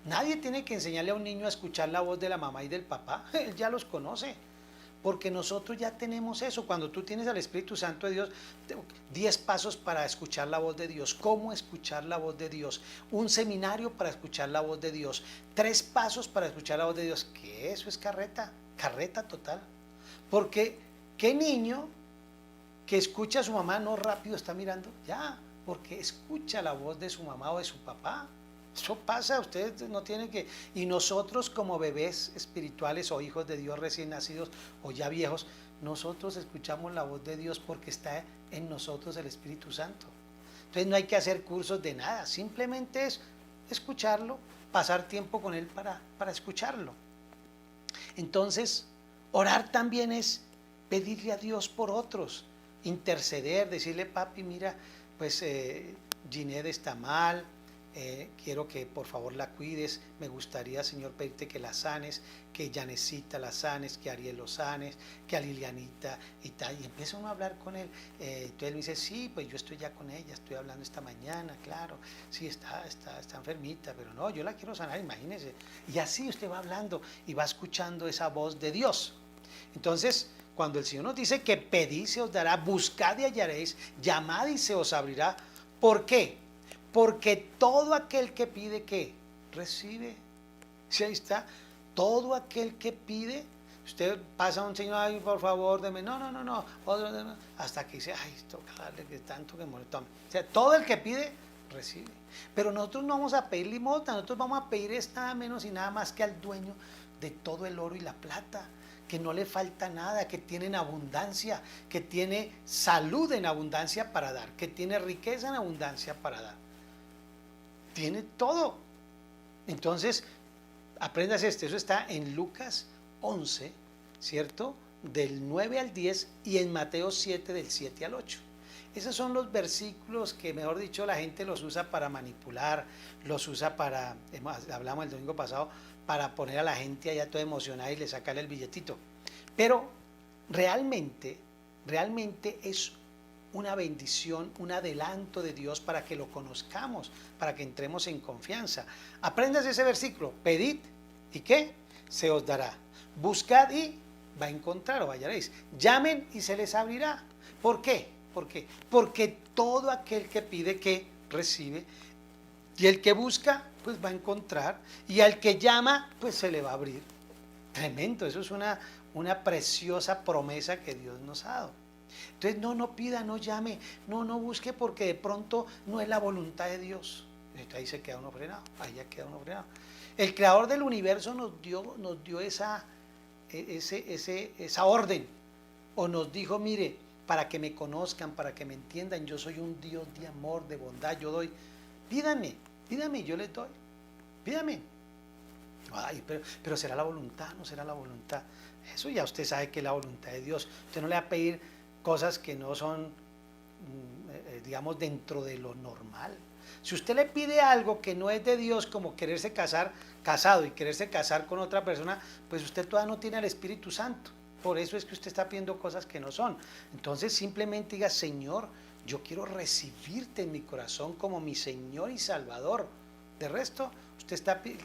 Nadie tiene que enseñarle a un niño a escuchar la voz de la mamá y del papá, él ya los conoce. Porque nosotros ya tenemos eso. Cuando tú tienes al Espíritu Santo de Dios, 10 pasos para escuchar la voz de Dios. ¿Cómo escuchar la voz de Dios? Un seminario para escuchar la voz de Dios. 3 pasos para escuchar la voz de Dios. ¿Qué? Eso es carreta total. Porque, ¿qué niño que escucha a su mamá no rápido está mirando? Ya, porque escucha la voz de su mamá o de su papá. Eso pasa, ustedes no tienen que... Y nosotros como bebés espirituales o hijos de Dios recién nacidos o ya viejos, nosotros escuchamos la voz de Dios porque está en nosotros el Espíritu Santo. Entonces no hay que hacer cursos de nada, simplemente es escucharlo, pasar tiempo con Él para escucharlo. Entonces, orar también es pedirle a Dios por otros, interceder, decirle, papi, mira, pues Ginette está mal, quiero que por favor la cuides, me gustaría, Señor, pedirte que la sanes, que Yanecita la sanes, que Ariel lo sanes, que a Lilianita y tal, y empieza uno a hablar con él. Entonces él me dice, sí, pues yo estoy ya con ella, estoy hablando esta mañana, claro, sí, está enfermita, pero no, yo la quiero sanar, imagínese. Y así usted va hablando y va escuchando esa voz de Dios. Entonces, cuando el Señor nos dice que pedid se os dará, buscad y hallaréis, llamad y se os abrirá, ¿por qué? Porque todo aquel que pide, ¿qué? Recibe. ¿Sí, ahí está? Todo aquel que pide, usted pasa a un señor, ay, por favor, deme, no, otro, deme, hasta que dice, ay, toca darle que tanto que muere, tome. O sea, todo el que pide, recibe. Pero nosotros no vamos a pedir limosna, nosotros vamos a pedir es nada menos y nada más que al dueño de todo el oro y la plata, que no le falta nada, que tiene en abundancia, que tiene salud en abundancia para dar, que tiene riqueza en abundancia para dar. Tiene todo. Entonces, aprendas eso está en Lucas 11, ¿cierto? Del 9 al 10 y en Mateo 7, del 7 al 8. Esos son los versículos que, mejor dicho, la gente los usa para manipular, los usa para, hablamos el domingo pasado, para poner a la gente allá toda emocionada y le sacarle el billetito. Pero realmente es una bendición, un adelanto de Dios para que lo conozcamos, para que entremos en confianza. Aprendas ese versículo, pedid y ¿qué? Se os dará. Buscad y va a encontrar o hallaréis. Llamen y se les abrirá. ¿Por qué? ¿Por qué? Porque todo aquel que pide, que recibe, y el que busca, pues va a encontrar, y al que llama, pues se le va a abrir. Tremendo, eso es una preciosa promesa que Dios nos ha dado. Entonces no pida, no llame, no busque, porque de pronto no es la voluntad de Dios. Ahí se queda uno frenado, ahí ya queda uno frenado. El creador del universo nos dio esa orden, o nos dijo, mire, para que me conozcan, para que me entiendan, yo soy un Dios de amor, de bondad, yo doy. Pídame, yo les doy, pídame. Ay, pero será la voluntad, no será la voluntad. Eso ya usted sabe que es la voluntad de Dios. Usted no le va a pedir cosas que no son, digamos, dentro de lo normal. Si usted le pide algo que no es de Dios, como quererse casado y quererse casar con otra persona, pues usted todavía no tiene el Espíritu Santo. Por eso es que usted está pidiendo cosas que no son. Entonces simplemente diga, Señor, yo quiero recibirte en mi corazón como mi Señor y Salvador. De resto,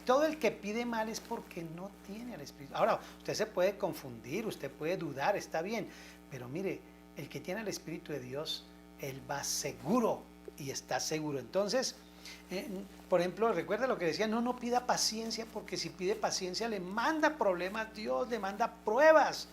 todo el que pide mal es porque no tiene el Espíritu. Ahora, usted se puede confundir, usted puede dudar, está bien, pero mire, el que tiene el Espíritu de Dios, él va seguro y está seguro. Entonces, por ejemplo, recuerda lo que decía, no pida paciencia, porque si pide paciencia le manda problemas Dios, le manda pruebas.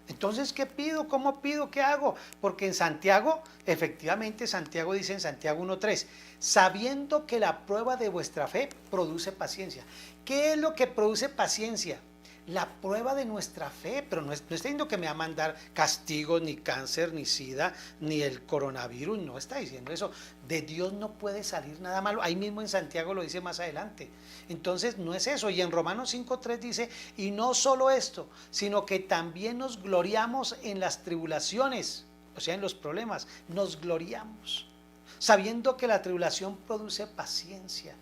Entonces, ¿qué pido? ¿Cómo pido? ¿Qué hago? Porque en Santiago, efectivamente, Santiago dice en Santiago 1:3, sabiendo que la prueba de vuestra fe produce paciencia. ¿Qué es lo que produce paciencia? La prueba de nuestra fe, pero no está diciendo que me va a mandar castigos, ni cáncer, ni sida, ni el coronavirus, no está diciendo eso. De Dios no puede salir nada malo, ahí mismo en Santiago lo dice más adelante. Entonces no es eso, y en Romanos 5:3 dice, y no solo esto, sino que también nos gloriamos en las tribulaciones, o sea, en los problemas, nos gloriamos, sabiendo que la tribulación produce paciencia.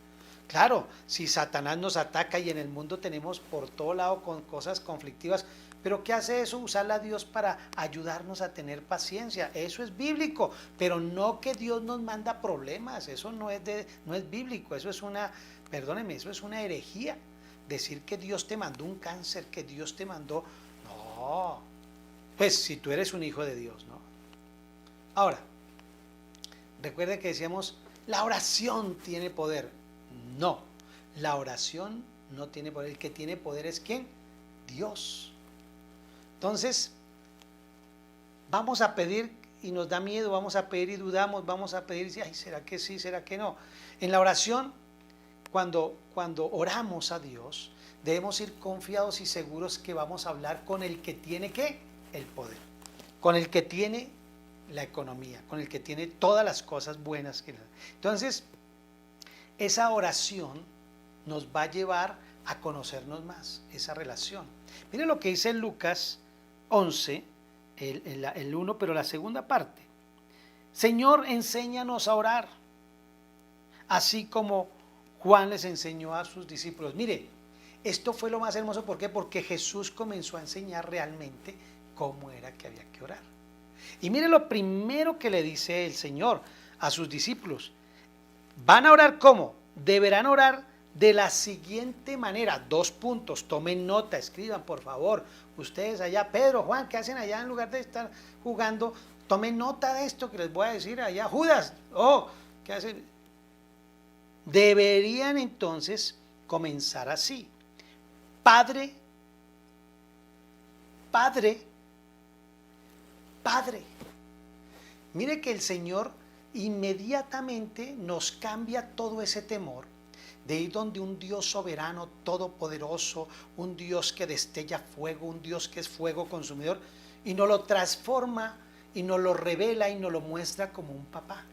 Claro, si Satanás nos ataca y en el mundo tenemos por todo lado con cosas conflictivas, pero ¿qué hace eso? Usarla a Dios para ayudarnos a tener paciencia. Eso es bíblico, pero no que Dios nos manda problemas. Eso no es bíblico. Eso es eso es una herejía. Decir que Dios te mandó un cáncer, que Dios te mandó. No. Pues si tú eres un hijo de Dios, ¿no? Ahora, recuerde que decíamos, la oración tiene poder. No, la oración no tiene poder. El que tiene poder es ¿quién? Dios. Entonces, vamos a pedir y nos da miedo, vamos a pedir y dudamos, vamos a pedir y ay, ¿será que sí? ¿Será que no? En la oración, cuando oramos a Dios, debemos ir confiados y seguros que vamos a hablar con el que tiene ¿qué? El poder. Con el que tiene la economía, con el que tiene todas las cosas buenas. Entonces, esa oración nos va a llevar a conocernos más, esa relación. Miren lo que dice Lucas 11, el 1, pero la segunda parte. Señor, enséñanos a orar, así como Juan les enseñó a sus discípulos. Mire, esto fue lo más hermoso. ¿Por qué? Porque Jesús comenzó a enseñar realmente cómo era que había que orar. Y mire lo primero que le dice el Señor a sus discípulos. ¿Van a orar cómo? Deberán orar de la siguiente manera. 2 puntos, tomen nota, escriban por favor. Ustedes allá, Pedro, Juan, ¿qué hacen allá en lugar de estar jugando? Tomen nota de esto que les voy a decir allá. Judas, ¿qué hacen? Deberían entonces comenzar así. Padre, Padre, Padre. Mire que el Señor inmediatamente nos cambia todo ese temor de ir donde un Dios soberano, todopoderoso, un Dios que destella fuego, un Dios que es fuego consumidor, y nos lo transforma y nos lo revela y nos lo muestra como un papá,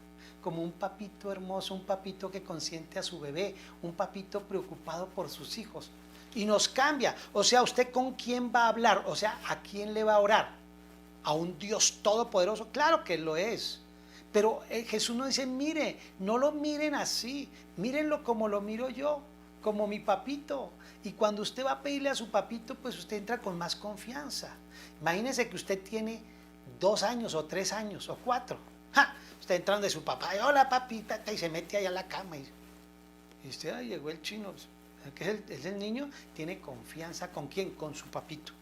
como un papito hermoso, un papito que consiente a su bebé, un papito preocupado por sus hijos. Y nos cambia. O sea, ¿usted con quién va a hablar? O sea, ¿a quién le va a orar? ¿A un Dios todopoderoso? Claro que lo es. Pero Jesús nos dice, mire, no lo miren así, mírenlo como lo miro yo, como mi papito. Y cuando usted va a pedirle a su papito, pues usted entra con más confianza. Imagínese que usted tiene 2 años o 3 años o 4. Usted entra donde su papá, y, hola papita, y se mete ahí a la cama. Y usted, llegó el chino. Que es el niño, tiene confianza. ¿Con quién? Con su papito.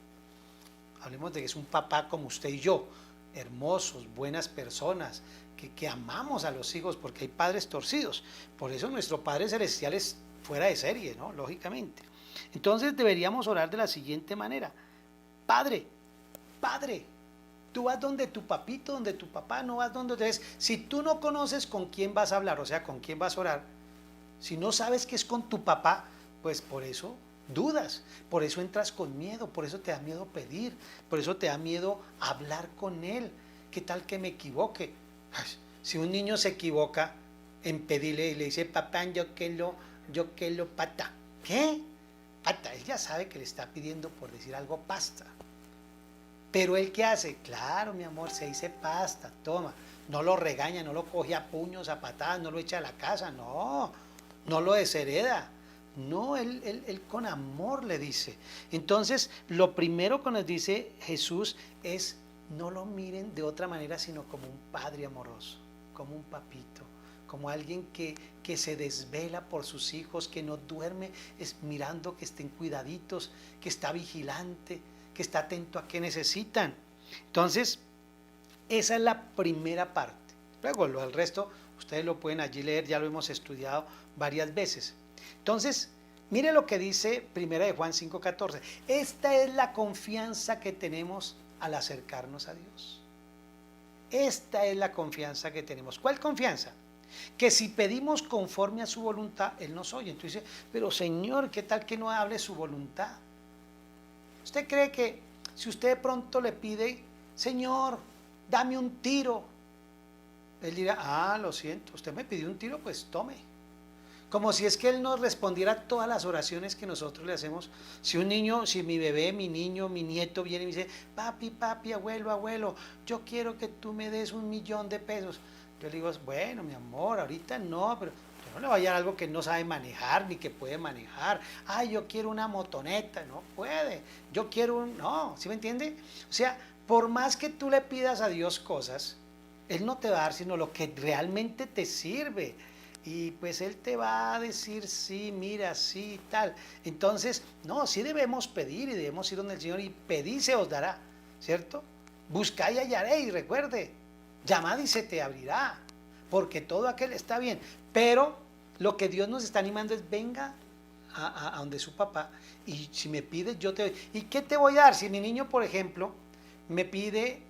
Hablemos de que es un papá como usted y yo, hermosos, buenas personas, que amamos a los hijos, porque hay padres torcidos. Por eso nuestro Padre Celestial es fuera de serie, ¿no? Lógicamente. Entonces deberíamos orar de la siguiente manera. Padre, Padre, tú vas donde tu papito, donde tu papá, no vas donde te ves. Si tú no conoces con quién vas a hablar, o sea, con quién vas a orar, si no sabes que es con tu papá, pues por eso dudas, por eso entras con miedo, por eso te da miedo pedir, por eso te da miedo hablar con él. ¿Qué tal que me equivoque? Ay, si un niño se equivoca en pedirle y le dice, papá, yo quiero pata. ¿Qué? Pata. Él ya sabe que le está pidiendo, por decir algo, pasta. Pero él, ¿qué hace? Claro, mi amor, se dice pasta, toma. No lo regaña, no lo coge a puños, a patadas, no lo echa a la casa, no lo deshereda. No, él con amor le dice. Entonces, lo primero que nos dice Jesús es, no lo miren de otra manera, sino como un padre amoroso, como un papito, como alguien que se desvela por sus hijos, que no duerme, es mirando que estén cuidaditos, que está vigilante, que está atento a qué necesitan. Entonces, esa es la primera parte. Luego, el resto, ustedes lo pueden allí leer, ya lo hemos estudiado varias veces. Entonces, mire lo que dice 1 de Juan 5:14. Esta es la confianza que tenemos al acercarnos a Dios. Esta es la confianza que tenemos. ¿Cuál confianza? Que si pedimos conforme a su voluntad, Él nos oye. Entonces dice, pero Señor, ¿qué tal que no hable su voluntad? ¿Usted cree que si usted de pronto le pide, Señor, dame un tiro, Él dirá, lo siento, usted me pidió un tiro, pues tome? Como si es que Él nos respondiera a todas las oraciones que nosotros le hacemos. Si un niño, si mi bebé, mi niño, mi nieto viene y me dice, papi, abuelo, yo quiero que tú me des $1.000.000. Yo le digo, bueno, mi amor, ahorita no, pero yo no le voy a dar algo que no sabe manejar ni que puede manejar. Yo quiero una motoneta, no puede. Yo quiero no, ¿sí me entiende? O sea, por más que tú le pidas a Dios cosas, Él no te va a dar sino lo que realmente te sirve. Y pues Él te va a decir, sí, mira, sí y tal. Entonces, no, sí debemos pedir y debemos ir donde el Señor y pedir se os dará, ¿cierto? Buscad y hallaréis, recuerde, llamad y se te abrirá, porque todo aquel está bien. Pero lo que Dios nos está animando es, venga a donde su papá, y si me pides, yo te doy. ¿Y qué te voy a dar? Si mi niño, por ejemplo, me pide,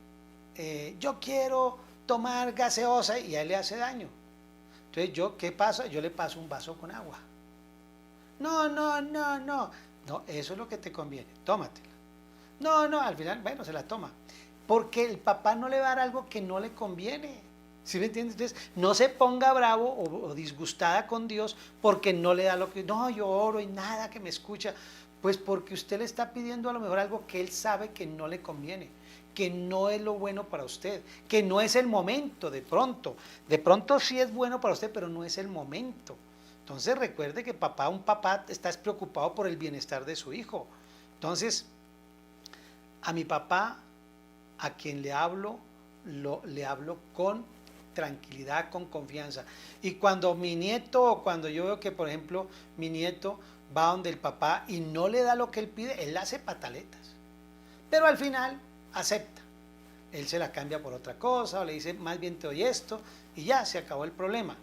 yo quiero tomar gaseosa y a él le hace daño. Entonces, ¿qué pasa? Yo le paso un vaso con agua. No, eso es lo que te conviene, tómatela. No, al final, bueno, se la toma. porque el papá no le va a dar algo que no le conviene. ¿Sí me entiendes? Entonces, no se ponga bravo o disgustada con Dios porque no le da lo que, no, yo oro y nada que me escucha. Pues porque usted le está pidiendo a lo mejor algo que él sabe que no le conviene, que no es lo bueno para usted, que no es el momento de pronto. De pronto sí es bueno para usted, pero no es el momento. Entonces recuerde que un papá está preocupado por el bienestar de su hijo. Entonces, a mi papá, a quien le hablo con tranquilidad, con confianza. Y cuando mi nieto, o cuando yo veo que, por ejemplo, mi nieto va donde el papá y no le da lo que él pide, él hace pataletas. Pero al final acepta. Él se la cambia por otra cosa, o le dice, más bien te doy esto, y ya se acabó el problema.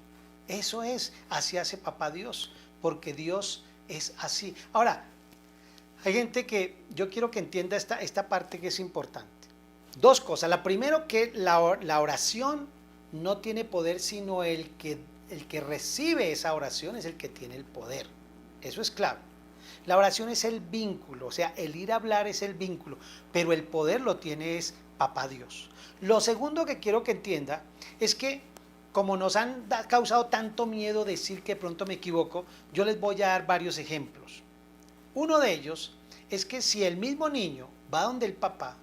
Eso es, así hace papá Dios, porque Dios es así. Ahora, hay gente que, yo quiero que entienda esta parte que es importante. Dos cosas. La primera, que la oración no tiene poder, sino el que recibe esa oración es el que tiene el poder. Eso es clave. La oración es el vínculo, o sea, el ir a hablar es el vínculo, pero el poder lo tiene es papá Dios. Lo segundo que quiero que entienda es que, como nos han causado tanto miedo decir que pronto me equivoco, yo les voy a dar varios ejemplos. Uno de ellos es que si el mismo niño va donde el papá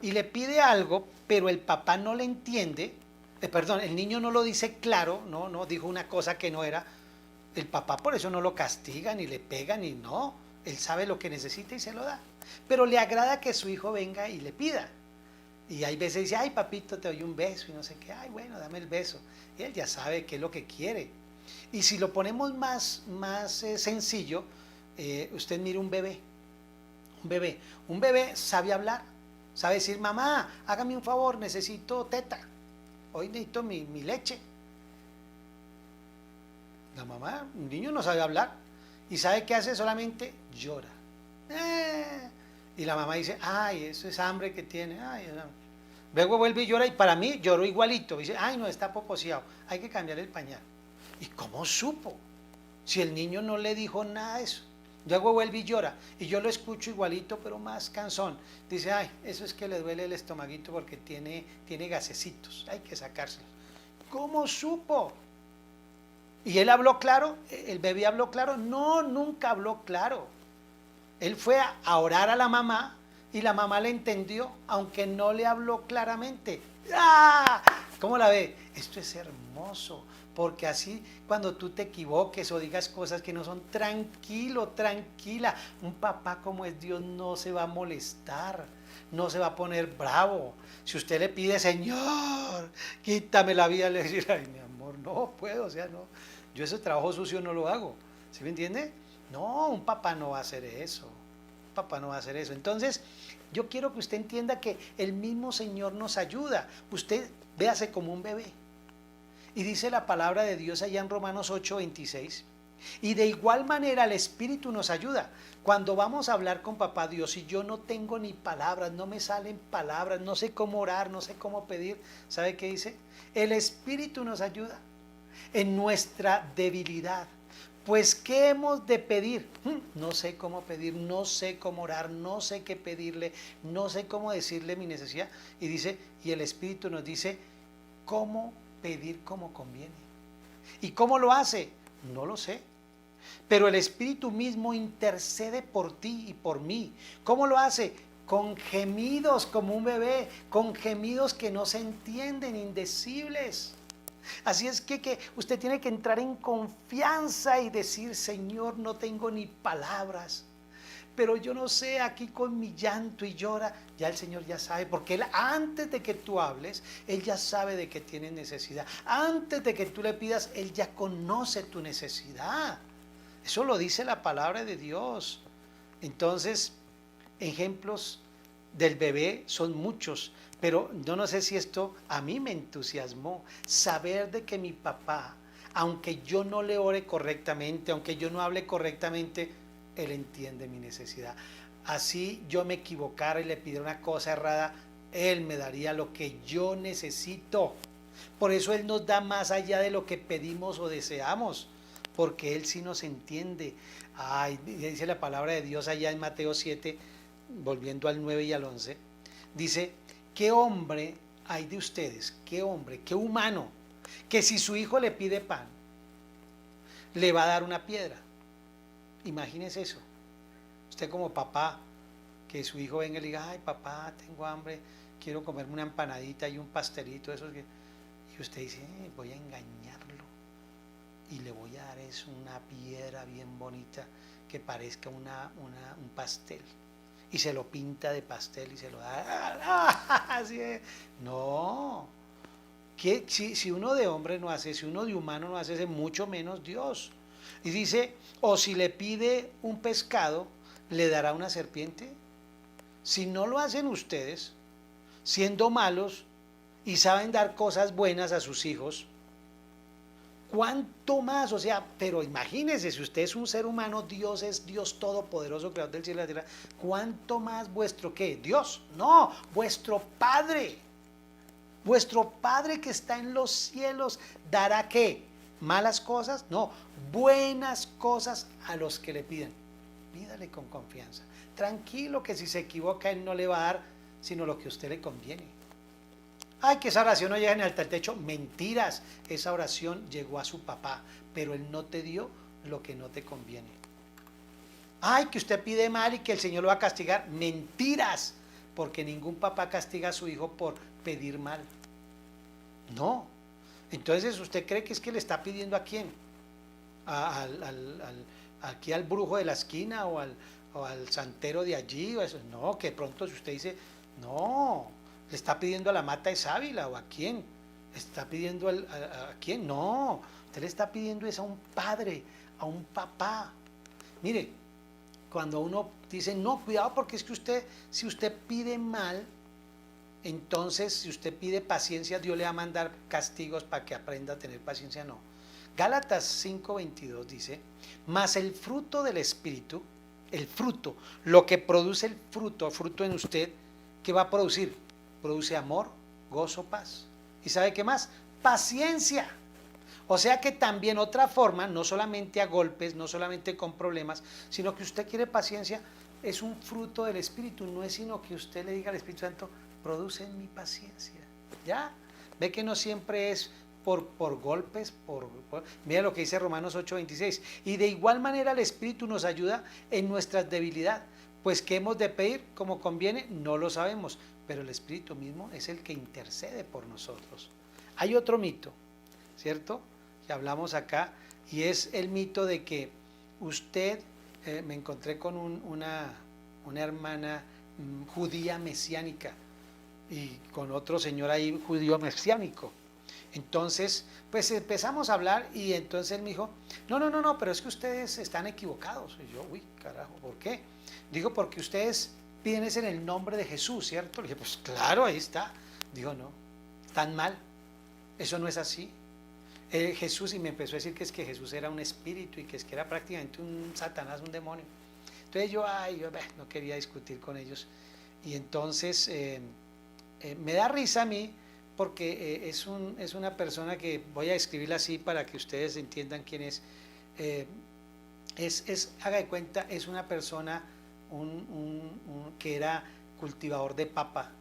y le pide algo, pero el papá no le entiende, el niño no lo dice claro, no dijo una cosa que no era, el papá por eso no lo castiga, ni le pega, ni no, él sabe lo que necesita y se lo da. Pero le agrada que su hijo venga y le pida. Y hay veces dice, ay papito, te doy un beso y no sé qué, ay bueno, dame el beso. Y él ya sabe qué es lo que quiere. Y si lo ponemos más sencillo, usted mire un bebé. Un bebé sabe hablar, sabe decir, mamá, hágame un favor, necesito teta, hoy necesito mi leche. La mamá, un niño no sabe hablar y sabe qué hace, solamente llora. Y la mamá dice, ay, eso es hambre que tiene. Ay, luego vuelve y llora y para mí lloró igualito. Dice, ay, no, está poposeado, hay que cambiar el pañal. ¿Y cómo supo? Si el niño no le dijo nada de eso. Luego vuelve y llora y yo lo escucho igualito pero más cansón. Dice, ay, eso es que le duele el estomaguito porque tiene gasecitos, hay que sacárselos. ¿Cómo supo? ¿Y él habló claro? ¿El bebé habló claro? No, nunca habló claro. Él fue a orar a la mamá y la mamá le entendió, aunque no le habló claramente. ¡Ah! ¿Cómo la ve? Esto es hermoso, porque así cuando tú te equivoques o digas cosas que no son, tranquilo, tranquila. Un papá como es Dios no se va a molestar, no se va a poner bravo. Si usted le pide, Señor, quítame la vida, le dirá, ay mi amor, no puedo, o sea, no. Yo ese trabajo sucio no lo hago, ¿sí me entiende? No, un papá no va a hacer eso. Un papá no va a hacer eso. Entonces, yo quiero que usted entienda que el mismo Señor nos ayuda. Usted véase como un bebé. Y dice la palabra de Dios allá en Romanos 8:26. Y de igual manera el Espíritu nos ayuda. Cuando vamos a hablar con papá Dios y yo no tengo ni palabras, no me salen palabras, no sé cómo orar, no sé cómo pedir, ¿sabe qué dice? El Espíritu nos ayuda en nuestra debilidad. Pues, ¿qué hemos de pedir? No sé cómo pedir, no sé cómo orar, no sé qué pedirle, no sé cómo decirle mi necesidad. Y dice, y el Espíritu nos dice cómo pedir como conviene. ¿Y cómo lo hace? No lo sé. Pero el Espíritu mismo intercede por ti y por mí. ¿Cómo lo hace? Con gemidos como un bebé, con gemidos que no se entienden, indecibles. Así es que usted tiene que entrar en confianza y decir, Señor, no tengo ni palabras, pero yo no sé, aquí con mi llanto y llora, ya el Señor ya sabe, porque Él antes de que tú hables, Él ya sabe de que tienes necesidad. Antes de que tú le pidas, Él ya conoce tu necesidad. Eso lo dice la palabra de Dios. Entonces, ejemplos del bebé son muchos, pero yo no sé si esto a mí me entusiasmó, saber de que mi papá, aunque yo no le ore correctamente, aunque yo no hable correctamente, Él entiende mi necesidad. Así yo me equivocara y le pidiera una cosa errada, Él me daría lo que yo necesito. Por eso Él nos da más allá de lo que pedimos o deseamos, porque Él sí nos entiende. Ay, dice la palabra de Dios allá en Mateo 7, volviendo al 9 y al 11, dice ¿qué hombre hay de ustedes? ¿Qué hombre, qué humano? Que si su hijo le pide pan, le va a dar una piedra. Imagínese eso. Usted como papá, que su hijo venga y le diga, ay papá, tengo hambre, quiero comerme una empanadita y un pastelito, eso que... Y usted dice, voy a engañarlo y le voy a dar eso, una piedra bien bonita que parezca un pastel. Y se lo pinta de pastel y se lo da. Así es. No. Si uno de hombre no hace, si uno de humano no hace, mucho menos Dios. Y dice, o si le pide un pescado, ¿le dará una serpiente? Si no lo hacen ustedes, siendo malos y saben dar cosas buenas a sus hijos, ¿cuánto más? O sea, pero imagínense, si usted es un ser humano, Dios es Dios todopoderoso, creador del cielo y la tierra, ¿cuánto más vuestro qué? Dios, no, vuestro Padre. Vuestro Padre que está en los cielos dará ¿qué? ¿Malas cosas? No, buenas cosas a los que le piden. Pídale con confianza. Tranquilo que si se equivoca Él no le va a dar sino lo que a usted le conviene. Ay, que esa oración no llega ni al techo. Mentiras. Esa oración llegó a su papá, pero Él no te dio lo que no te conviene. Ay, que usted pide mal y que el Señor lo va a castigar. Mentiras. Porque ningún papá castiga a su hijo por pedir mal. No. Entonces, ¿usted cree que es que le está pidiendo a quién? Aquí al brujo de la esquina o al santero de allí. O eso. No, que pronto si usted dice, no, le está pidiendo a la mata de sábila o a quién. ¿Está pidiendo a quién? No, usted le está pidiendo es a un padre, a un papá. Mire, cuando uno dice, no, cuidado porque es que usted, si usted pide mal, entonces si usted pide paciencia, Dios le va a mandar castigos para que aprenda a tener paciencia. No. Gálatas 5:22 dice, mas el fruto del Espíritu, el fruto, lo que produce el fruto en usted, ¿qué va a producir? Produce amor, gozo, paz. ¿Y sabe qué más? Paciencia. O sea que también otra forma, no solamente a golpes, no solamente con problemas, sino que usted quiere paciencia, es un fruto del Espíritu, no es sino que usted le diga al Espíritu Santo, produce en mi paciencia. ¿Ya? Ve que no siempre es por golpes, mira lo que dice Romanos 8:26, y de igual manera el Espíritu nos ayuda en nuestras debilidades, pues ¿qué hemos de pedir como conviene? No lo sabemos, pero el Espíritu mismo es el que intercede por nosotros. Hay otro mito, ¿cierto?, que hablamos acá, y es el mito de que usted, me encontré con una hermana judía mesiánica y con otro señor ahí judío mesiánico. Entonces, pues empezamos a hablar y entonces él me dijo, no, pero es que ustedes están equivocados. Y yo, uy, carajo, ¿por qué? Digo, porque ustedes piden es en el nombre de Jesús, ¿cierto? Le dije, pues claro, ahí está. Digo, no, están mal, eso no es así. Jesús, y me empezó a decir que es que Jesús era un espíritu y que es que era prácticamente un Satanás, un demonio. Entonces yo no quería discutir con ellos. Y entonces me da risa a mí porque es una persona que voy a escribirla así para que ustedes entiendan quién es. Haga de cuenta, es una persona que era cultivador de papa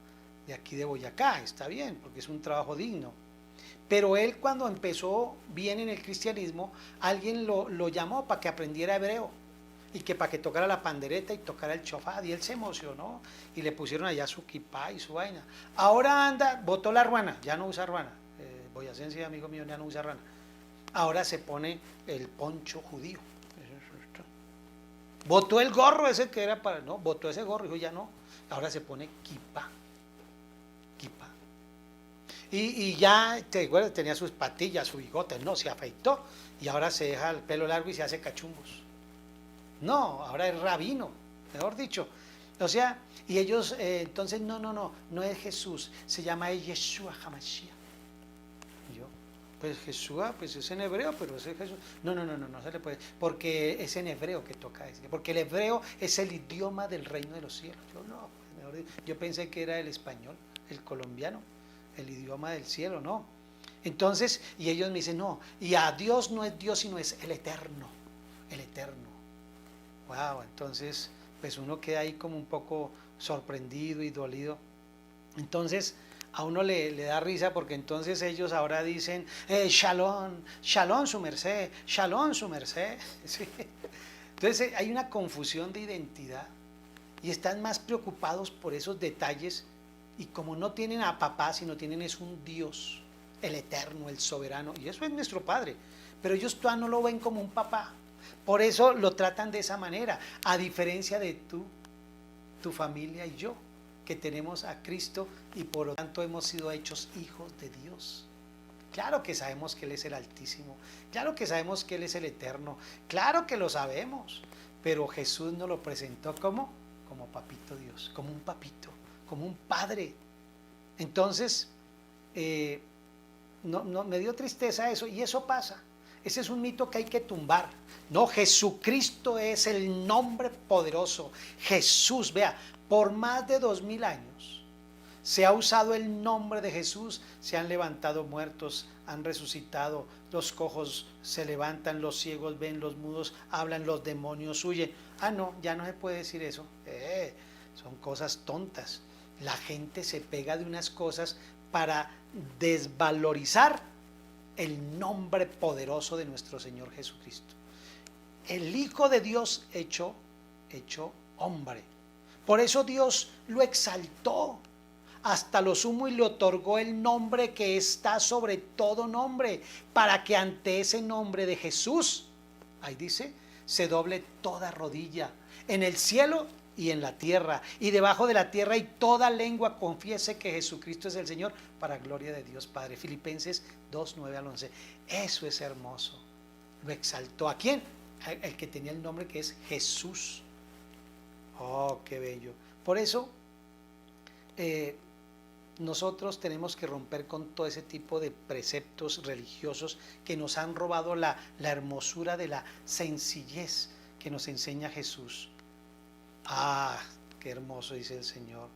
de aquí de Boyacá. Está bien, porque es un trabajo digno. Pero él, cuando empezó bien en el cristianismo, alguien lo llamó para que aprendiera hebreo y que para que tocara la pandereta y tocara el chofad, y él se emocionó y le pusieron allá su kipá y su vaina. Ahora anda, botó la ruana, ya no usa ruana, boyacense, amigo mío, ya no usa ruana. Ahora se pone el poncho judío. Botó el gorro ese que era para, no, botó ese gorro, dijo ya no, ahora se pone kipá. Y ya, te acuerdas, tenía sus patillas, su bigote, no, se afeitó y ahora se deja el pelo largo y se hace cachumbos. No, ahora es rabino, mejor dicho. O sea, y ellos, entonces, no es Jesús, se llama Yeshua HaMashiach. Y yo, pues Jesús, pues es en hebreo, pero ese es Jesús. No se le puede, porque es en hebreo que toca decir, porque el hebreo es el idioma del reino de los cielos. Yo no, pues mejor dicho, yo pensé que era el español, el colombiano, el idioma del cielo, no. Entonces, y ellos me dicen, no, y a Dios no es Dios, sino es el eterno, el eterno. Wow, entonces, pues uno queda ahí como un poco sorprendido y dolido. Entonces a uno le da risa porque entonces ellos ahora dicen, shalom, shalom su merced, shalom su merced. ¿Sí? Entonces hay una confusión de identidad y están más preocupados por esos detalles, y como no tienen a papá, sino tienen es un Dios, el eterno, el soberano, y eso es nuestro Padre, pero ellos todavía no lo ven como un papá, por eso lo tratan de esa manera, a diferencia de tu familia y yo, que tenemos a Cristo y por lo tanto hemos sido hechos hijos de Dios. Claro que sabemos que Él es el Altísimo, claro que sabemos que Él es el Eterno, claro que lo sabemos, pero Jesús nos lo presentó como papito Dios, como un papito, como un padre. Entonces, me dio tristeza eso, y eso pasa. Ese es un mito que hay que tumbar. No, Jesucristo es el nombre poderoso. Jesús, vea, por más de 2000 años se ha usado el nombre de Jesús, se han levantado muertos, han resucitado, los cojos se levantan, los ciegos ven, los mudos hablan, los demonios huyen. Ah, no, ya no se puede decir eso. Son cosas tontas. La gente se pega de unas cosas para desvalorizar el nombre poderoso de nuestro Señor Jesucristo. El Hijo de Dios hecho hombre. Por eso Dios lo exaltó hasta lo sumo y le otorgó el nombre que está sobre todo nombre, para que ante ese nombre de Jesús, ahí dice, se doble toda rodilla, en el cielo y en la tierra, y debajo de la tierra, y toda lengua confiese que Jesucristo es el Señor, para gloria de Dios Padre. Filipenses 2, 9 al 11. Eso es hermoso. Lo exaltó. ¿A quién? El que tenía el nombre que es Jesús. Oh, qué bello. Por eso nosotros tenemos que romper con todo ese tipo de preceptos religiosos que nos han robado la hermosura de la sencillez que nos enseña Jesús. Ah, qué hermoso, dice el Señor.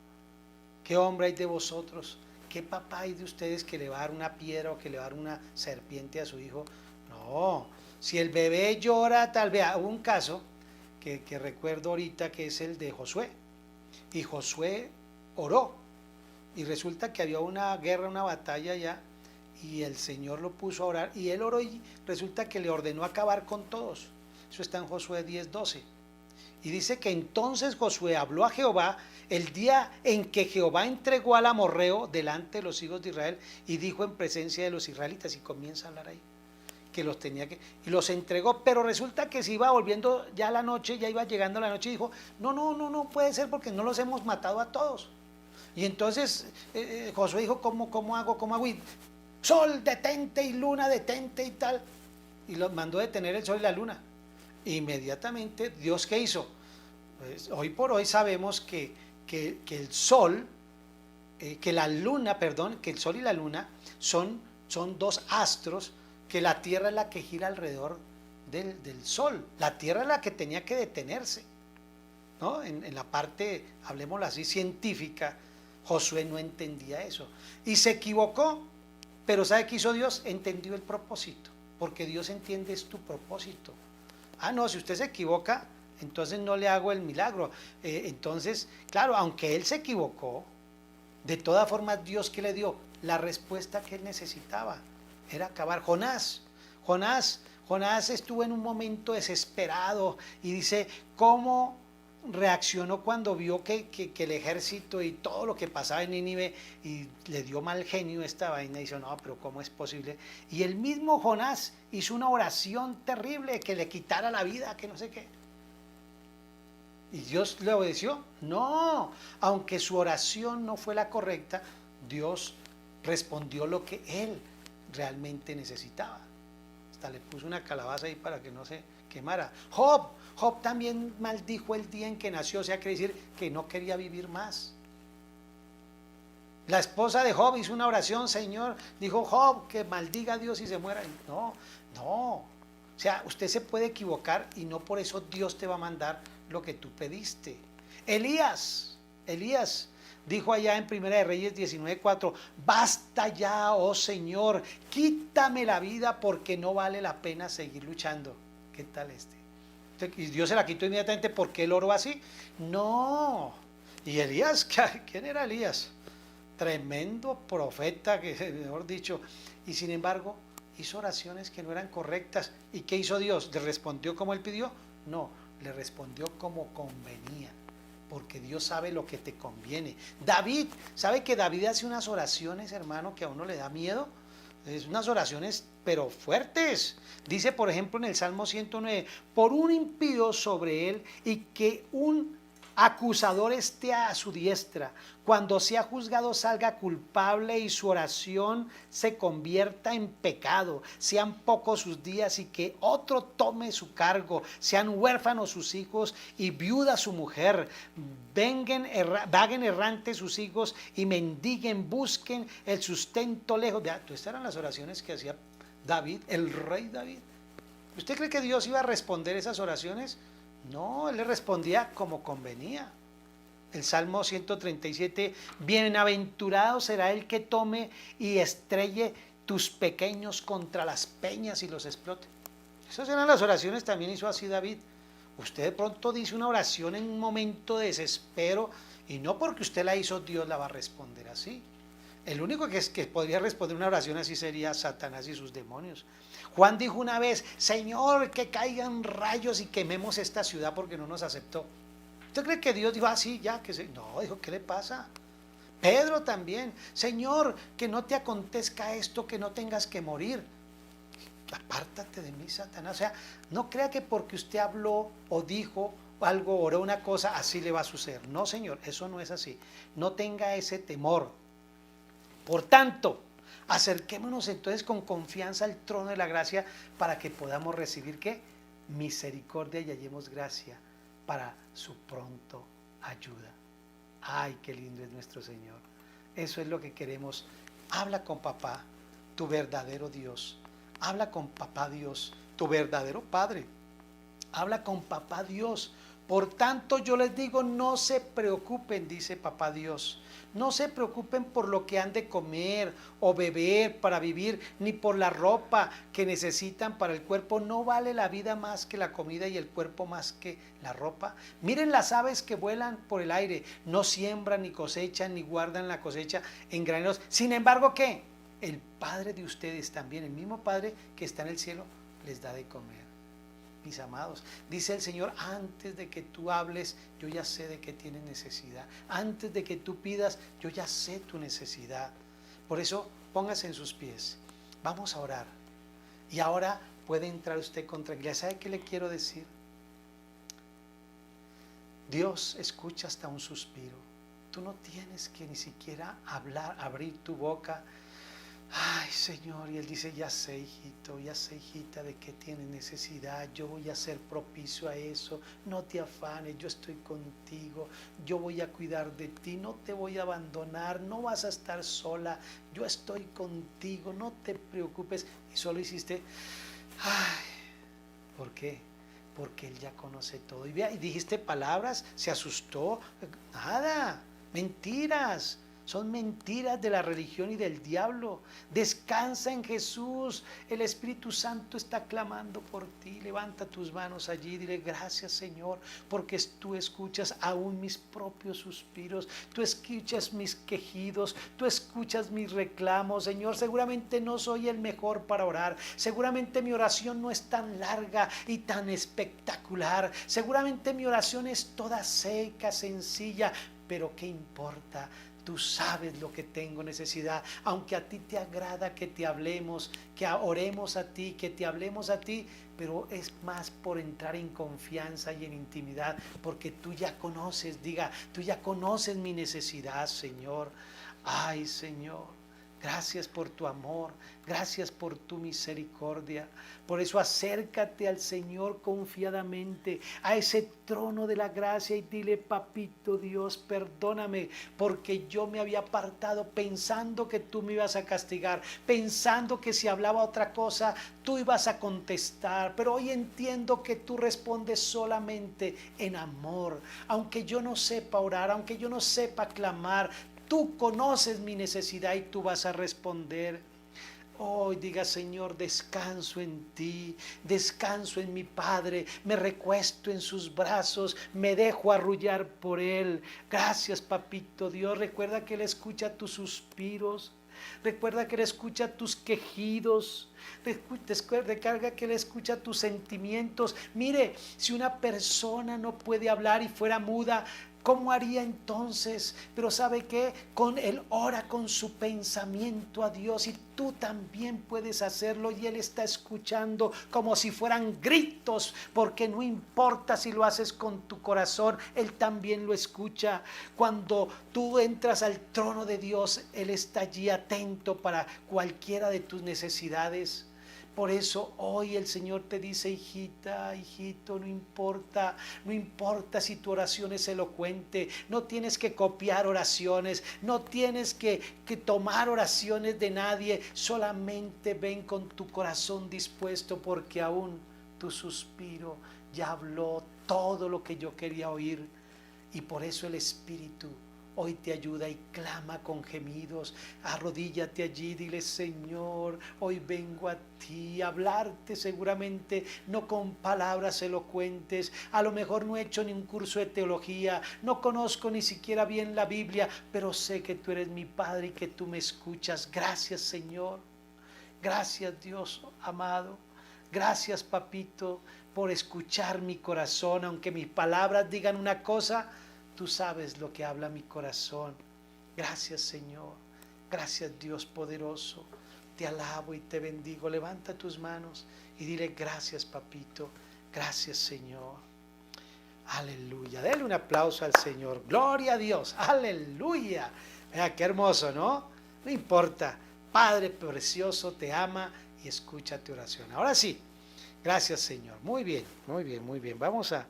¿Qué hombre hay de vosotros? ¿Qué papá hay de ustedes que le va a dar una piedra o que le va a dar una serpiente a su hijo? No, si el bebé llora, tal vez. Hubo un caso que recuerdo ahorita, que es el de Josué. Y Josué oró. Y resulta que había una guerra, una batalla allá, y el Señor lo puso a orar, y él oró, y resulta que le ordenó acabar con todos. Eso está en Josué 10:12. Y dice que entonces Josué habló a Jehová el día en que Jehová entregó al amorreo delante de los hijos de Israel, y dijo en presencia de los israelitas, y comienza a hablar ahí, que los tenía que, y los entregó, pero resulta que se iba volviendo ya la noche, ya iba llegando la noche, y dijo, no puede ser, porque no los hemos matado a todos. Y entonces Josué dijo, ¿cómo hago? Y sol detente y luna detente y tal, y los mandó detener el sol y la luna. Inmediatamente Dios, ¿qué hizo? Pues hoy por hoy sabemos que el sol, que la luna, perdón, que el sol y la luna son dos astros, que la Tierra es la que gira alrededor del sol. La Tierra es la que tenía que detenerse, ¿no? En la parte, hablemoslo así, científica. Josué no entendía eso y se equivocó, pero ¿sabe qué hizo Dios? Entendió el propósito, porque Dios entiende es tu propósito. Ah, no, si usted se equivoca, entonces no le hago el milagro. Entonces, claro, aunque él se equivocó, de todas formas Dios, ¿qué le dio? La respuesta que él necesitaba era acabar. Jonás estuvo en un momento desesperado, y dice, ¿cómo reaccionó cuando vio que el ejército y todo lo que pasaba en Nínive, y le dio mal genio esta vaina? Y dice, no, pero ¿cómo es posible? Y el mismo Jonás hizo una oración terrible, que le quitara la vida, que no sé qué. ¿Y Dios le obedeció? No, aunque su oración no fue la correcta, Dios respondió lo que él realmente necesitaba. Hasta le puso una calabaza ahí para que no se quemara. Job también maldijo el día en que nació, o sea, quiere decir que no quería vivir más. La esposa de Job hizo una oración, Señor, dijo Job, que maldiga a Dios y se muera. No, o sea, usted se puede equivocar, y no por eso Dios te va a mandar lo que tú pediste. Elías dijo allá en Primera de Reyes 19:4, basta ya, oh Señor, quítame la vida, porque no vale la pena seguir luchando. ¿Qué tal y Dios se la quitó inmediatamente porque él oró así? No. Y Elías, ¿quién era Elías? tremendo profeta, que mejor dicho, y sin embargo hizo oraciones que no eran correctas. ¿Y qué hizo Dios? ¿Le respondió como él pidió? No, le respondió como convenía, porque Dios sabe lo que te conviene. David, ¿sabe que David hace unas oraciones, hermano, que a uno le da miedo? Es unas oraciones pero fuertes. Dice, por ejemplo, en el Salmo 109, por un impío sobre él y que un acusador esté a su diestra, cuando sea juzgado salga culpable y su oración se convierta en pecado, sean pocos sus días y que otro tome su cargo, sean huérfanos sus hijos y viuda su mujer, vaguen errantes sus hijos y mendiguen, busquen el sustento lejos. Estas eran las oraciones que hacía David, el rey David. ¿Usted cree que Dios iba a responder esas oraciones? No, él le respondía como convenía. El Salmo 137, bienaventurado será el que tome y estrelle tus pequeños contra las peñas y los explote. Esas eran las oraciones, también hizo así David. Usted de pronto dice una oración en un momento de desespero y no porque usted la hizo, Dios la va a responder así. El único que podría responder una oración así sería Satanás y sus demonios. Juan dijo una vez, Señor, que caigan rayos y quememos esta ciudad porque no nos aceptó. ¿Usted cree que Dios dijo así ya? No, dijo, ¿qué le pasa? Pedro también, Señor, que no te acontezca esto, que no tengas que morir. Apártate de mí, Satanás. O sea, no crea que porque usted habló o dijo algo, oró una cosa, así le va a suceder. No, Señor, eso no es así. No tenga ese temor. Por tanto, acerquémonos entonces con confianza al trono de la gracia para que podamos recibir ¿qué? Misericordia y hallemos gracia para su pronto ayuda. Ay, qué lindo es nuestro Señor. Eso es lo que queremos. Habla con papá, tu verdadero Dios. Habla con papá Dios, tu verdadero Padre. Habla con papá Dios. Por tanto, yo les digo, no se preocupen, dice papá Dios. No se preocupen por lo que han de comer o beber para vivir, ni por la ropa que necesitan para el cuerpo. ¿No vale la vida más que la comida y el cuerpo más que la ropa? Miren las aves que vuelan por el aire. No siembran, ni cosechan, ni guardan la cosecha en graneros. Sin embargo, ¿qué? El Padre de ustedes también, el mismo Padre que está en el cielo, les da de comer. Mis amados, dice el Señor, antes de que tú hables, yo ya sé de qué tienes necesidad. Antes de que tú pidas, yo ya sé tu necesidad. Por eso, póngase en sus pies. Vamos a orar. Y ahora puede entrar usted con tranquilidad. ¿Sabe qué le quiero decir? Dios escucha hasta un suspiro. Tú no tienes que ni siquiera hablar, abrir tu boca. Ay, Señor, y Él dice, ya sé, hijito, ya sé, hijita, de qué tienes necesidad, yo voy a ser propicio a eso, no te afanes, yo estoy contigo, yo voy a cuidar de ti, no te voy a abandonar, no vas a estar sola, yo estoy contigo, no te preocupes. Y solo hiciste, ay, ¿por qué? Porque Él ya conoce todo. Y dijiste palabras, se asustó, nada, mentiras. Son mentiras de la religión y del diablo. Descansa en Jesús. El Espíritu Santo está clamando por ti. Levanta tus manos allí y dile, gracias, Señor, porque tú escuchas aún mis propios suspiros. Tú escuchas mis quejidos. Tú escuchas mis reclamos, Señor. Seguramente no soy el mejor para orar. Seguramente mi oración no es tan larga y tan espectacular. Seguramente mi oración es toda seca, sencilla. Pero ¿qué importa? Tú sabes lo que tengo necesidad, aunque a ti te agrada que te hablemos, que oremos a ti, que te hablemos a ti, pero es más por entrar en confianza y en intimidad, porque tú ya conoces, tú ya conoces mi necesidad, Señor. Ay, Señor, gracias por tu amor, gracias por tu misericordia. Por eso acércate al Señor confiadamente, a ese trono de la gracia y dile, papito Dios, perdóname, porque yo me había apartado pensando que tú me ibas a castigar, pensando que si hablaba otra cosa, tú ibas a contestar. Pero hoy entiendo que tú respondes solamente en amor. Aunque yo no sepa orar, aunque yo no sepa clamar, tú conoces mi necesidad y tú vas a responder. Hoy diga: Señor, descanso en ti, descanso en mi Padre, me recuesto en sus brazos, me dejo arrullar por Él. Gracias, Papito Dios. Recuerda que Él escucha tus suspiros, recuerda que Él escucha tus quejidos, recuerda que Él escucha tus sentimientos. Mire, si una persona no puede hablar y fuera muda, ¿cómo haría entonces? Pero ¿sabe qué? Él ora con su pensamiento a Dios, y tú también puedes hacerlo, y Él está escuchando como si fueran gritos, porque no importa si lo haces con tu corazón, Él también lo escucha. Cuando tú entras al trono de Dios, Él está allí atento para cualquiera de tus necesidades. Por eso hoy el Señor te dice: hijita, hijito, no importa si tu oración es elocuente, no tienes que copiar oraciones, no tienes que tomar oraciones de nadie, solamente ven con tu corazón dispuesto, porque aún tu suspiro ya habló todo lo que yo quería oír. Y por eso el Espíritu hoy te ayuda y clama con gemidos. Arrodíllate allí, dile: Señor, hoy vengo a ti a hablarte, seguramente no con palabras elocuentes. A lo mejor no he hecho ni un curso de teología, no conozco ni siquiera bien la Biblia, pero sé que tú eres mi Padre y que tú me escuchas. Gracias, Señor. Gracias, Dios amado. Gracias, Papito, por escuchar mi corazón. Aunque mis palabras digan una cosa, tú sabes lo que habla mi corazón. Gracias, Señor. Gracias, Dios poderoso. Te alabo y te bendigo. Levanta tus manos y dile: gracias, Papito. Gracias, Señor. Aleluya. Dele un aplauso al Señor. Gloria a Dios. Aleluya. Vea qué hermoso, ¿no? No importa. Padre precioso te ama y escucha tu oración. Ahora sí. Gracias, Señor. Muy bien, muy bien, muy bien. Vamos a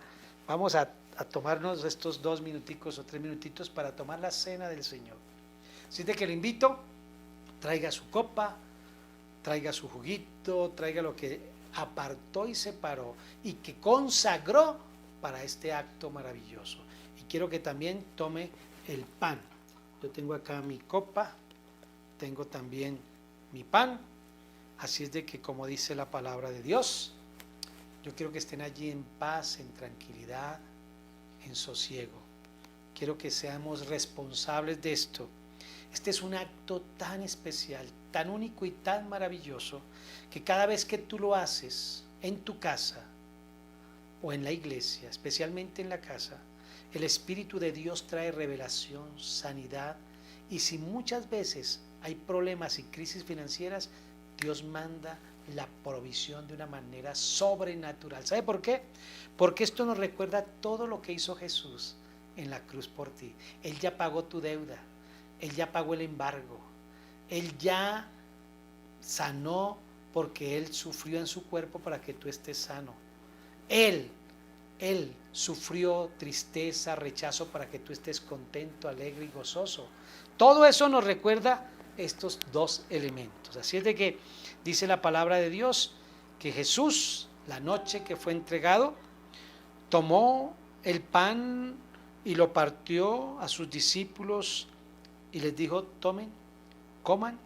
tomarnos estos 2 minuticos o 3 minutitos para tomar la cena del Señor. Así de que le invito: traiga su copa, traiga su juguito, traiga lo que apartó y separó y que consagró para este acto maravilloso. Y quiero que también tome el pan. Yo tengo acá mi copa, tengo también mi pan. Así es de que, como dice la palabra de Dios, yo quiero que estén allí en paz, en tranquilidad, en sosiego. Quiero que seamos responsables de esto. Este es un acto tan especial, tan único y tan maravilloso, que cada vez que tú lo haces en tu casa o en la iglesia, especialmente en la casa, el Espíritu de Dios trae revelación, sanidad, y si muchas veces hay problemas y crisis financieras, Dios manda la provisión de una manera sobrenatural. ¿Sabe por qué? Porque esto nos recuerda todo lo que hizo Jesús en la cruz por ti. Él ya pagó tu deuda, Él ya pagó el embargo, Él ya sanó, porque Él sufrió en su cuerpo para que tú estés sano. Él sufrió tristeza, rechazo, para que tú estés contento, alegre y gozoso. Todo eso nos recuerda estos 2 elementos. Así es de que dice la palabra de Dios que Jesús, la noche que fue entregado, tomó el pan y lo partió a sus discípulos y les dijo: tomen, coman,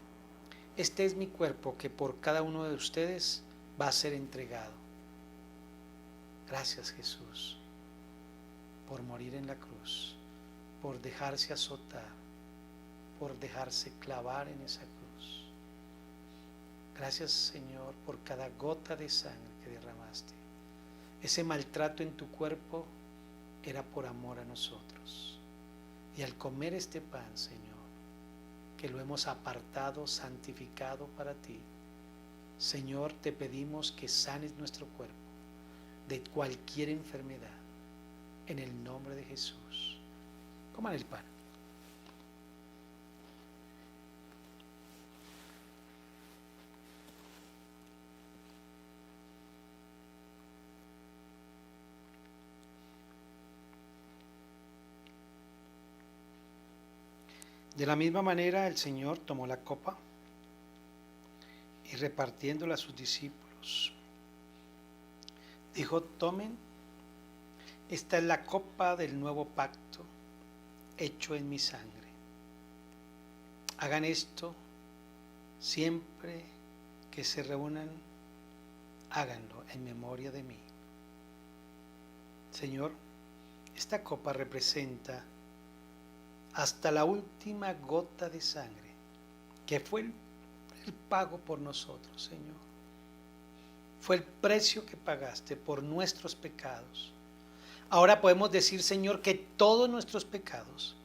este es mi cuerpo que por cada uno de ustedes va a ser entregado. Gracias, Jesús, por morir en la cruz, por dejarse azotar, por dejarse clavar en esa cruz. Gracias, Señor, por cada gota de sangre que derramaste. Ese maltrato en tu cuerpo era por amor a nosotros. Y al comer este pan, Señor, que lo hemos apartado, santificado para ti, Señor, te pedimos que sanes nuestro cuerpo de cualquier enfermedad, en el nombre de Jesús. Coman el pan. De la misma manera, el Señor tomó la copa y, repartiéndola a sus discípulos, dijo: tomen, esta es la copa del nuevo pacto hecho en mi sangre. Hagan esto siempre que se reúnan, háganlo en memoria de mí. Señor, esta copa representa hasta la última gota de sangre, que fue el pago por nosotros, Señor. Fue el precio que pagaste por nuestros pecados. Ahora podemos decir, Señor, que todos nuestros pecados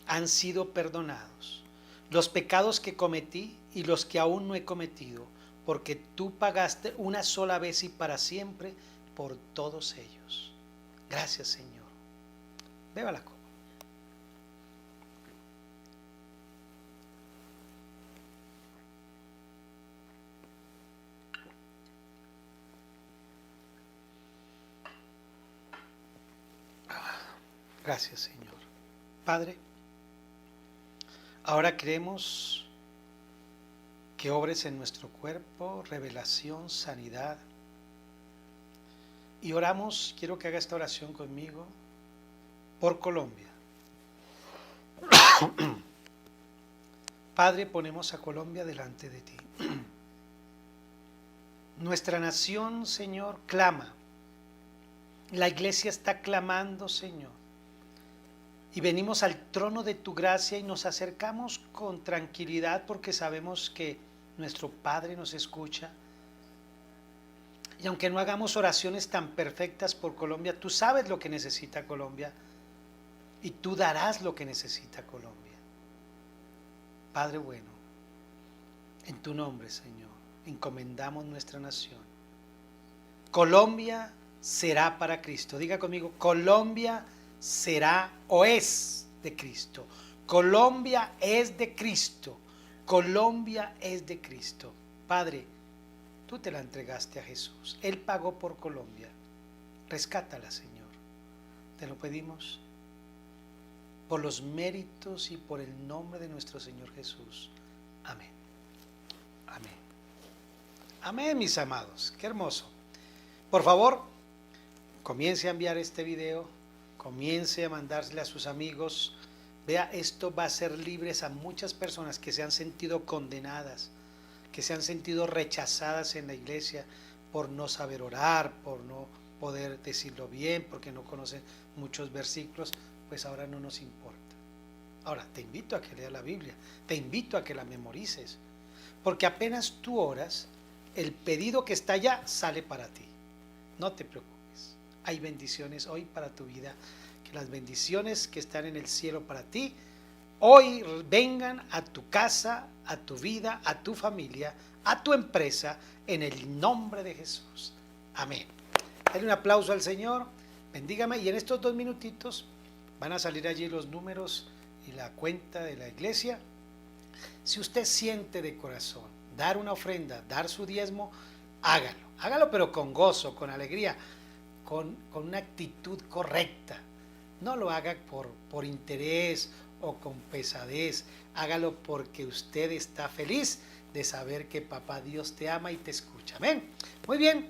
han sido perdonados. Los pecados que cometí y los que aún no he cometido, porque tú pagaste una sola vez y para siempre por todos ellos. Gracias, Señor. Beba la copa. Gracias, Señor. Padre, ahora queremos que obres en nuestro cuerpo, revelación, sanidad. Y oramos, quiero que haga esta oración conmigo, por Colombia. Padre, ponemos a Colombia delante de ti. Nuestra nación, Señor, clama. La iglesia está clamando, Señor. Y venimos al trono de tu gracia y nos acercamos con tranquilidad porque sabemos que nuestro Padre nos escucha. Y aunque no hagamos oraciones tan perfectas por Colombia, tú sabes lo que necesita Colombia y tú darás lo que necesita Colombia. Padre bueno, en tu nombre, Señor, encomendamos nuestra nación. Colombia será para Cristo. Diga conmigo, Colombia será o es de Cristo. Colombia es de Cristo. Colombia es de Cristo. Padre, tú te la entregaste a Jesús. Él pagó por Colombia. Rescátala, Señor. Te lo pedimos por los méritos y por el nombre de nuestro Señor Jesús. Amén. Amén. Amén, mis amados. Qué hermoso. Por favor, comience a enviar este video. Comience a mandárselo a sus amigos. Vea, esto va a hacer libres a muchas personas que se han sentido condenadas, que se han sentido rechazadas en la iglesia por no saber orar, por no poder decirlo bien, porque no conocen muchos versículos. Pues ahora no nos importa. Ahora te invito a que leas la Biblia, te invito a que la memorices, porque apenas tú oras, el pedido que está allá sale para ti. No te preocupes, hay bendiciones hoy para tu vida, que las bendiciones que están en el cielo para ti, hoy vengan a tu casa, a tu vida, a tu familia, a tu empresa, en el nombre de Jesús. Amén. Dale un aplauso al Señor, bendígame, y en estos 2 minutitos van a salir allí los números y la cuenta de la iglesia. Si usted siente de corazón dar una ofrenda, dar su diezmo, hágalo pero con gozo, con alegría, con una actitud correcta. No lo haga por interés o con pesadez, hágalo porque usted está feliz de saber que papá Dios te ama y te escucha. Amén. Muy bien,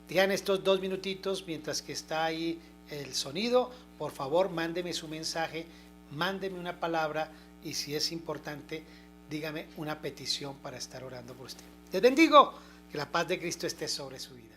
digan estos 2 minutitos mientras que está ahí el sonido. Por favor, mándeme su mensaje, mándeme una palabra y si es importante, dígame una petición para estar orando por usted. Les bendigo, que la paz de Cristo esté sobre su vida.